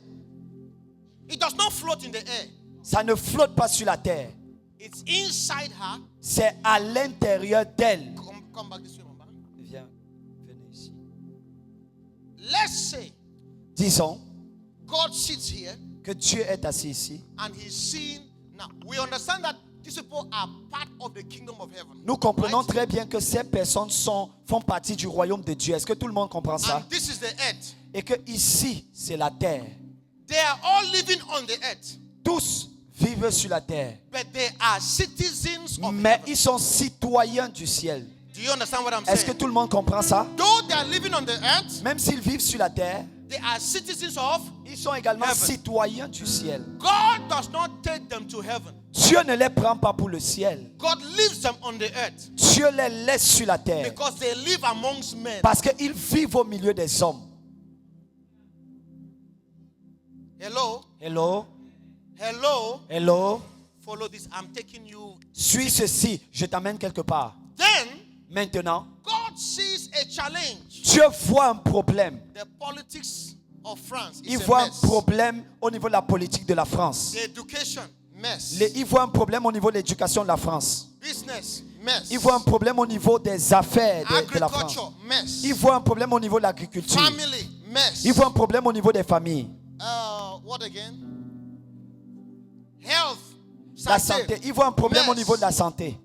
It does not float in the air. Ça ne flotte pas sur la terre. It's inside her. C'est à l'intérieur d'elle. Come back this way, Mama. Viens, venez ici. Let's say Disons God sits here que Dieu est assis ici. and he's seeing. Now, we understand that these people are part of the kingdom of heaven. Nous comprenons right? très bien que ces personnes font partie du royaume de Dieu. Est-ce que tout le monde comprend ça? And this is the earth. Et que ici, c'est la terre. They are all living on the earth, Tous vivent sur la terre. but they are citizens of Mais heaven. ils sont citoyens du ciel. Do you understand what I'm Est-ce que saying? tout le monde comprend ça? Though they are living on the earth, Même s'ils vivent sur la terre, they are citizens of. ils sont également Heaven. citoyens du ciel. God does not take them to heaven. Dieu ne les prend pas pour le ciel. God leaves them on the earth Dieu les laisse sur la terre. because they live amongst men. Parce qu'ils vivent au milieu des hommes. Hello? Hello? Hello? Hello? Follow this. I'm taking you. Suis ceci, je t'amène quelque part. Then, Maintenant, God sees a challenge. Dieu voit un problème. The politics of France Il is a voit un mess. problème au niveau de la politique de la France. The education, mess. Il voit un problème au niveau de l'éducation de la France. Business, mess. Il voit un problème au niveau des affaires de la France. Agriculture, mess. Il voit un problème au niveau de l'agriculture. Family, mess. Il voit un problème au niveau des familles. What again? Health, La santé. Il voit un problème au mess. niveau de la santé.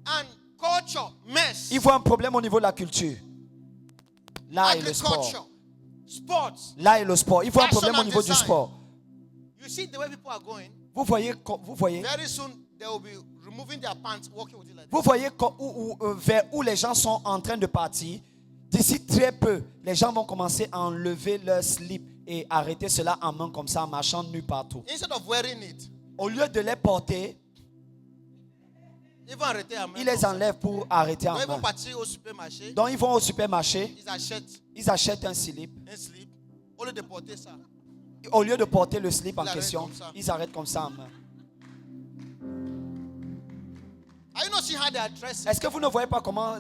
And culture, mess. Il voit un problème au niveau de la culture. Là est le sport. Agriculture, sports. Là est le sport. Il voit un Fashion problème au and niveau du design. sport. You see the way people are going. Vous voyez, Very soon they will be removing their pants, walking with it like vous voyez vers où les gens sont en train de partir. D'ici très peu, les gens vont commencer à enlever leur slip et arrêter cela en main comme ça, en marchant nu partout. this. Instead of wearing it, Au lieu de les porter, ils vont arrêter à main. ils les enlèvent pour arrêter en Donc, ils vont main. partir au supermarché. Donc ils vont au supermarché, Ils achètent ils achètent un slip. un slip. Au lieu de porter ça. Au lieu de porter le slip en Ils arrêtent question, comme ça. ils arrêtent comme ça en main. Are you not seeing how they are dressing? Est-ce que vous ne voyez pas comment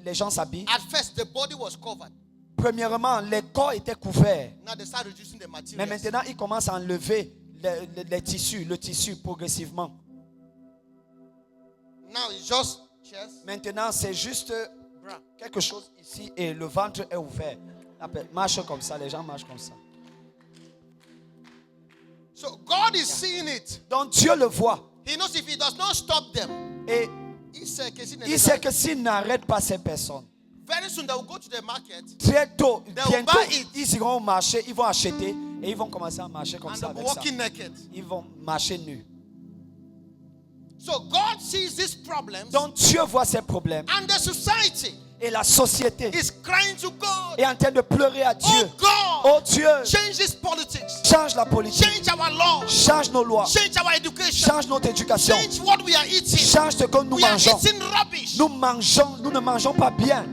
les gens s'habillent? At first, the body was covered. Premièrement, les corps étaient couverts. Now they start reducing the Mais materials. maintenant, ils commencent à enlever les tissus, le tissu progressivement. Now it's just chest, Maintenant, c'est juste bra. quelque chose ici et le ventre est ouvert. Marche comme ça, les gens marchent comme ça. So God is seeing it. Donc Dieu le voit. He knows if He does not stop them, Et He Il sait que s'il n'arrête pas ces personnes, very soon they will go to the market très tôt, They will bientôt, buy it. ils iront au marché, ils vont acheter et ils vont commencer à marcher comme and ça they'll be avec ça. walking naked. Ils vont marcher nus. So God sees these problems, Donc Dieu voit ces problèmes and the society et la société is crying to God. est en train de pleurer à Dieu. Oh God, Oh Dieu, change this politics, change la politique, change our laws, change nos lois, change our education, change notre éducation, change what we are eating. change ce que nous We are mangeons. eating rubbish. Nous ne mangeons pas bien.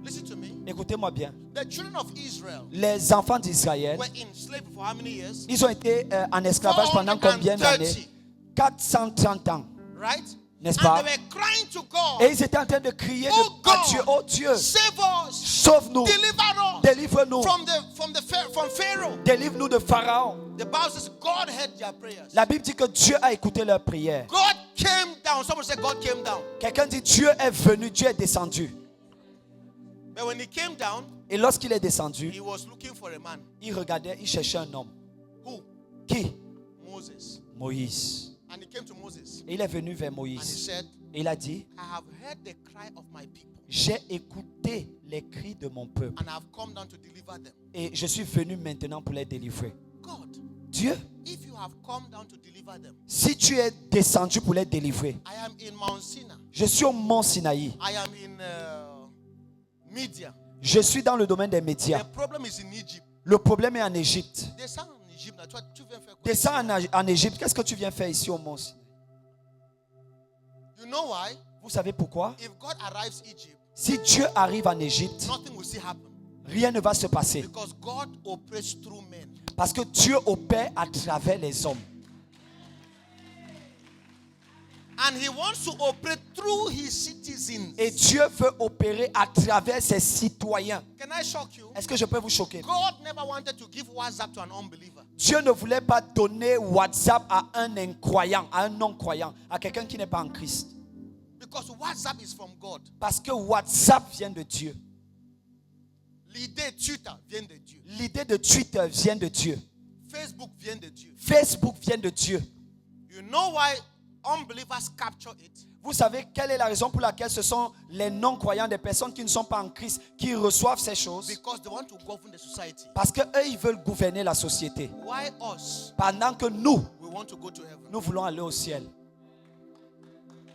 Listen to me. Écoutez-moi bien. The children of Israel Les enfants d'Israël, were in slavery for how many years? ils ont été en esclavage pendant combien d'années? 430 ans, Right? n'est-ce And pas? they were crying to God, Et ils étaient en train de crier Oh à Dieu, God, oh Dieu, save us, sauve-nous, deliver us délivre-nous, from Pharaoh. délivre-nous de Pharaon. The Bible says God heard their prayers. La Bible dit que Dieu a écouté leurs prières. God came down. Someone said God came down. Quelqu'un dit Dieu est venu, Dieu est descendu. But when he came down, Et lorsqu'il est descendu, he was looking for a man. il regardait, il cherchait un homme. Who? Qui? Moses. Moïse. And he came to Moses Et il est venu vers and he Moïse. said, Et il a dit, I have heard the cry of my people j'ai écouté les cris de mon peuple. and I have come down to deliver them. Et je suis venu maintenant pour les délivrer. God, Dieu, if you have come down to deliver them, si tu es descendu pour les délivrer, I am in Mount Sinai. je suis au mont Sinaï. I am in Media. Je suis dans le domaine des médias. The problem is in Egypt. Le problème est en Égypte. Descends en Égypte. Là. Toi, tu viens faire quoi? Descends en Égypte. Qu'est-ce que tu viens faire ici au mont Sinaï? You know why? Vous savez pourquoi? If God arrives Egypt, Si Dieu arrive en Égypte, nothing will still happen. rien ne va se passer. Because God operates through men. Parce que Dieu opère à travers les hommes. And he wants to operate through his citizens. Et Dieu veut opérer à travers ses citoyens. Can I shock you? Est-ce que je peux vous choquer? God never wanted to give WhatsApp to an unbeliever. Dieu ne voulait pas donner WhatsApp à un incroyant, à un non-croyant, à quelqu'un qui n'est pas en Christ. Because WhatsApp is from God. Parce que WhatsApp vient de Dieu. L'idée Twitter vient de Dieu. L'idée de Twitter vient de Dieu. Facebook vient de Dieu. Facebook vient de Dieu. You know why unbelievers capture it? Vous savez quelle est la raison pour laquelle ce sont les non-croyants, des personnes qui ne sont pas en Christ, qui reçoivent ces choses? Because they want to govern the society. Parce qu'eux, ils veulent gouverner la société. Why us? Pendant que nous, We want to go to heaven. nous voulons aller au ciel.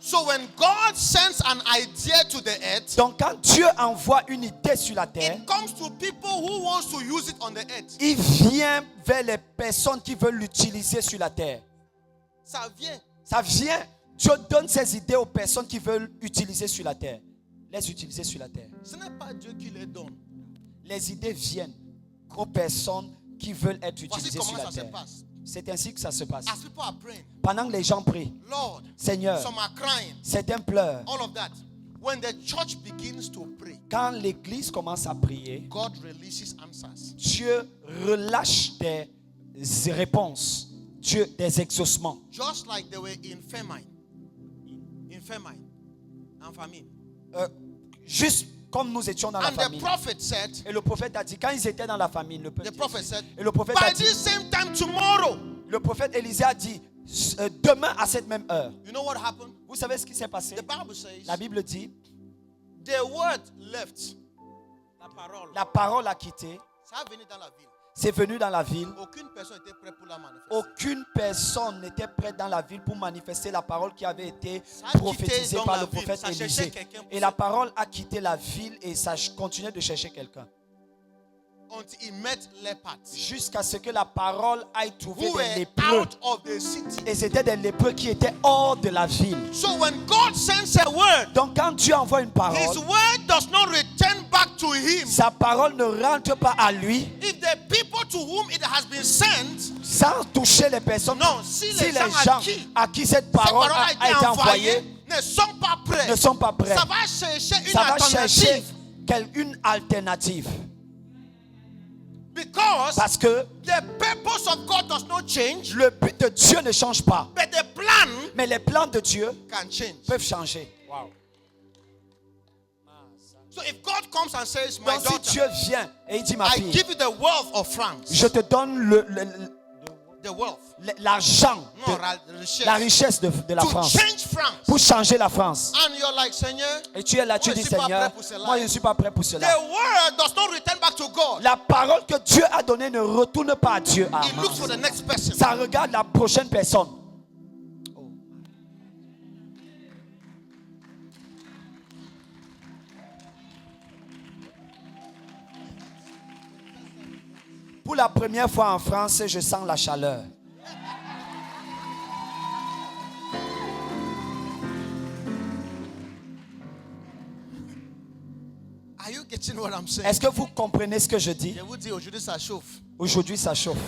So when God sends an idea to the earth, Donc quand Dieu envoie une idée sur la terre, it comes to people who wants to use it on the earth. il vient vers les personnes qui veulent l'utiliser sur la terre. Ça vient. Ça vient. Dieu donne ses idées aux personnes qui veulent utiliser sur la terre. Les utiliser sur la terre. Ce n'est pas Dieu qui les donne. Les idées viennent aux personnes qui veulent être Voici utilisées comment sur la ça se terre. passe. C'est ainsi que ça se passe. As people are praying, Pendant que les gens prient, Lord, Seigneur, some are crying, certains pleurent. all of that. When the church begins to pray, Quand l'église commence à prier, God releases answers. Dieu relâche des réponses, Dieu des exaucements. Just like they were in famine. In famine. And famine. Juste comme nous étions dans la And the famine. prophet said, Et le prophète a dit, quand ils étaient dans la famine, the prophet said, et le prophète a by dit, this same time tomorrow. le prophète Élisée a dit, demain à cette même heure. You know what happened? Vous savez ce qui s'est passé? The Bible says, La Bible dit, the word left. La parole. la parole a quitté, Ça a venu dans la ville. c'est venu dans la ville. Aucune personne n'était prête pour la manifester. Aucune personne n'était prête dans la ville pour manifester la parole qui avait été Ça a prophétisée quitté dans par la le ville. prophète Ça cherchait Élisée. quelqu'un pour Et la parole a quitté la ville et ça continuait de chercher quelqu'un. Until he met lepers Jusqu'à ce que la parole aille trouver who des were lépreux. out of the city. Et c'était des lépreux qui étaient hors de la ville. So when God sends a word, Donc quand Dieu envoie une parole, his word does not return back to him. sa parole ne rentre pas à lui If the people to whom it has been sent, sans toucher les personnes. non, si Si les les gens gens à qui à qui cette cette parole parole a été envoyée ne sont pas prêts, ne sont pas prêts, ça va chercher une ça va chercher alternative. une alternative. Because Parce que the purpose of God does not change, le but de Dieu ne change pas. but the plan Mais les plans de Dieu can change. peuvent changer. So if God comes and says, my Donc si daughter, Dieu vient et il dit, ma I fille, give you the wealth of France, je te donne the wealth. L'argent, No, la richesse de la to France. change France. Pour changer la France. And you're like, Seigneur, Et tu es là, tu moi, dis, je suis pas Seigneur, prêt pour cela. moi je ne suis pas prêt pour the cela. word does not return back to God. La parole que Dieu a donnée ne retourne pas à Dieu. It Amen. looks for the next person. Ça regarde la prochaine personne. Pour la première fois en France, je sens la chaleur. Are you getting what I'm saying? Est-ce que vous comprenez ce que je dis? Je vous dis, aujourd'hui, ça chauffe. Aujourd'hui, ça chauffe.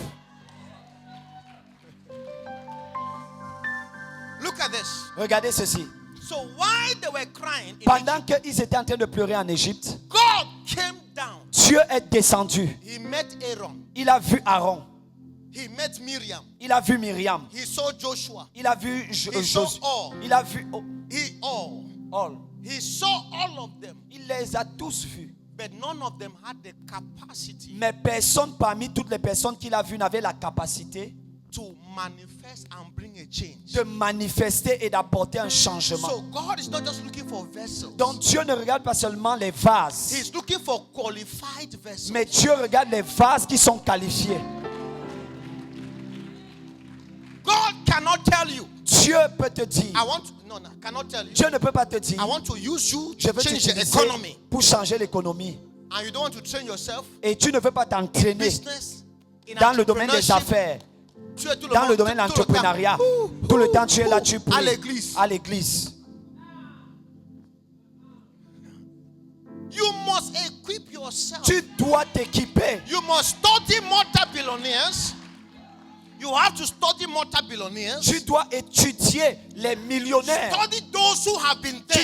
Look at this. Regardez ceci. So while they were crying, in Pendant qu'ils étaient en train de pleurer en Égypte, God came down. Dieu est descendu. He met Aaron. Il a vu Aaron. He met Miriam. Il a vu Myriam. He saw Joshua. Il a vu He saw all. Il a vu All. He saw all of them. Il les a tous vus. But none of them had the capacity Mais personne parmi toutes les personnes qu'il a vues n'avait la capacité to manifest and bring a change. de manifester et d'apporter un changement. So God is not just looking for vessels. Donc Dieu ne regarde pas seulement les vases, He's looking for qualified vessels. mais Dieu regarde les vases qui sont qualifiés. God cannot tell you. Dieu peut te dire. Cannot tell you. Dieu ne peut pas te dire. I want to use you Je to veux change the t'utiliser economy. pour changer l'économie. And you don't want to train yourself. Et tu ne veux pas t'entraîner Business, in dans le domaine des entrepreneurship. affaires, Tu es tout dans le monde- domaine de tout le temps. l'entrepreneuriat. Tout le temps, tu es là, tu À pries. l'église. À l'église. You must equip yourself. Tu dois t'équiper. You must study multi-billionaires. You have to study multi-billionaires. Tu dois étudier les millionnaires. Study those who have been there.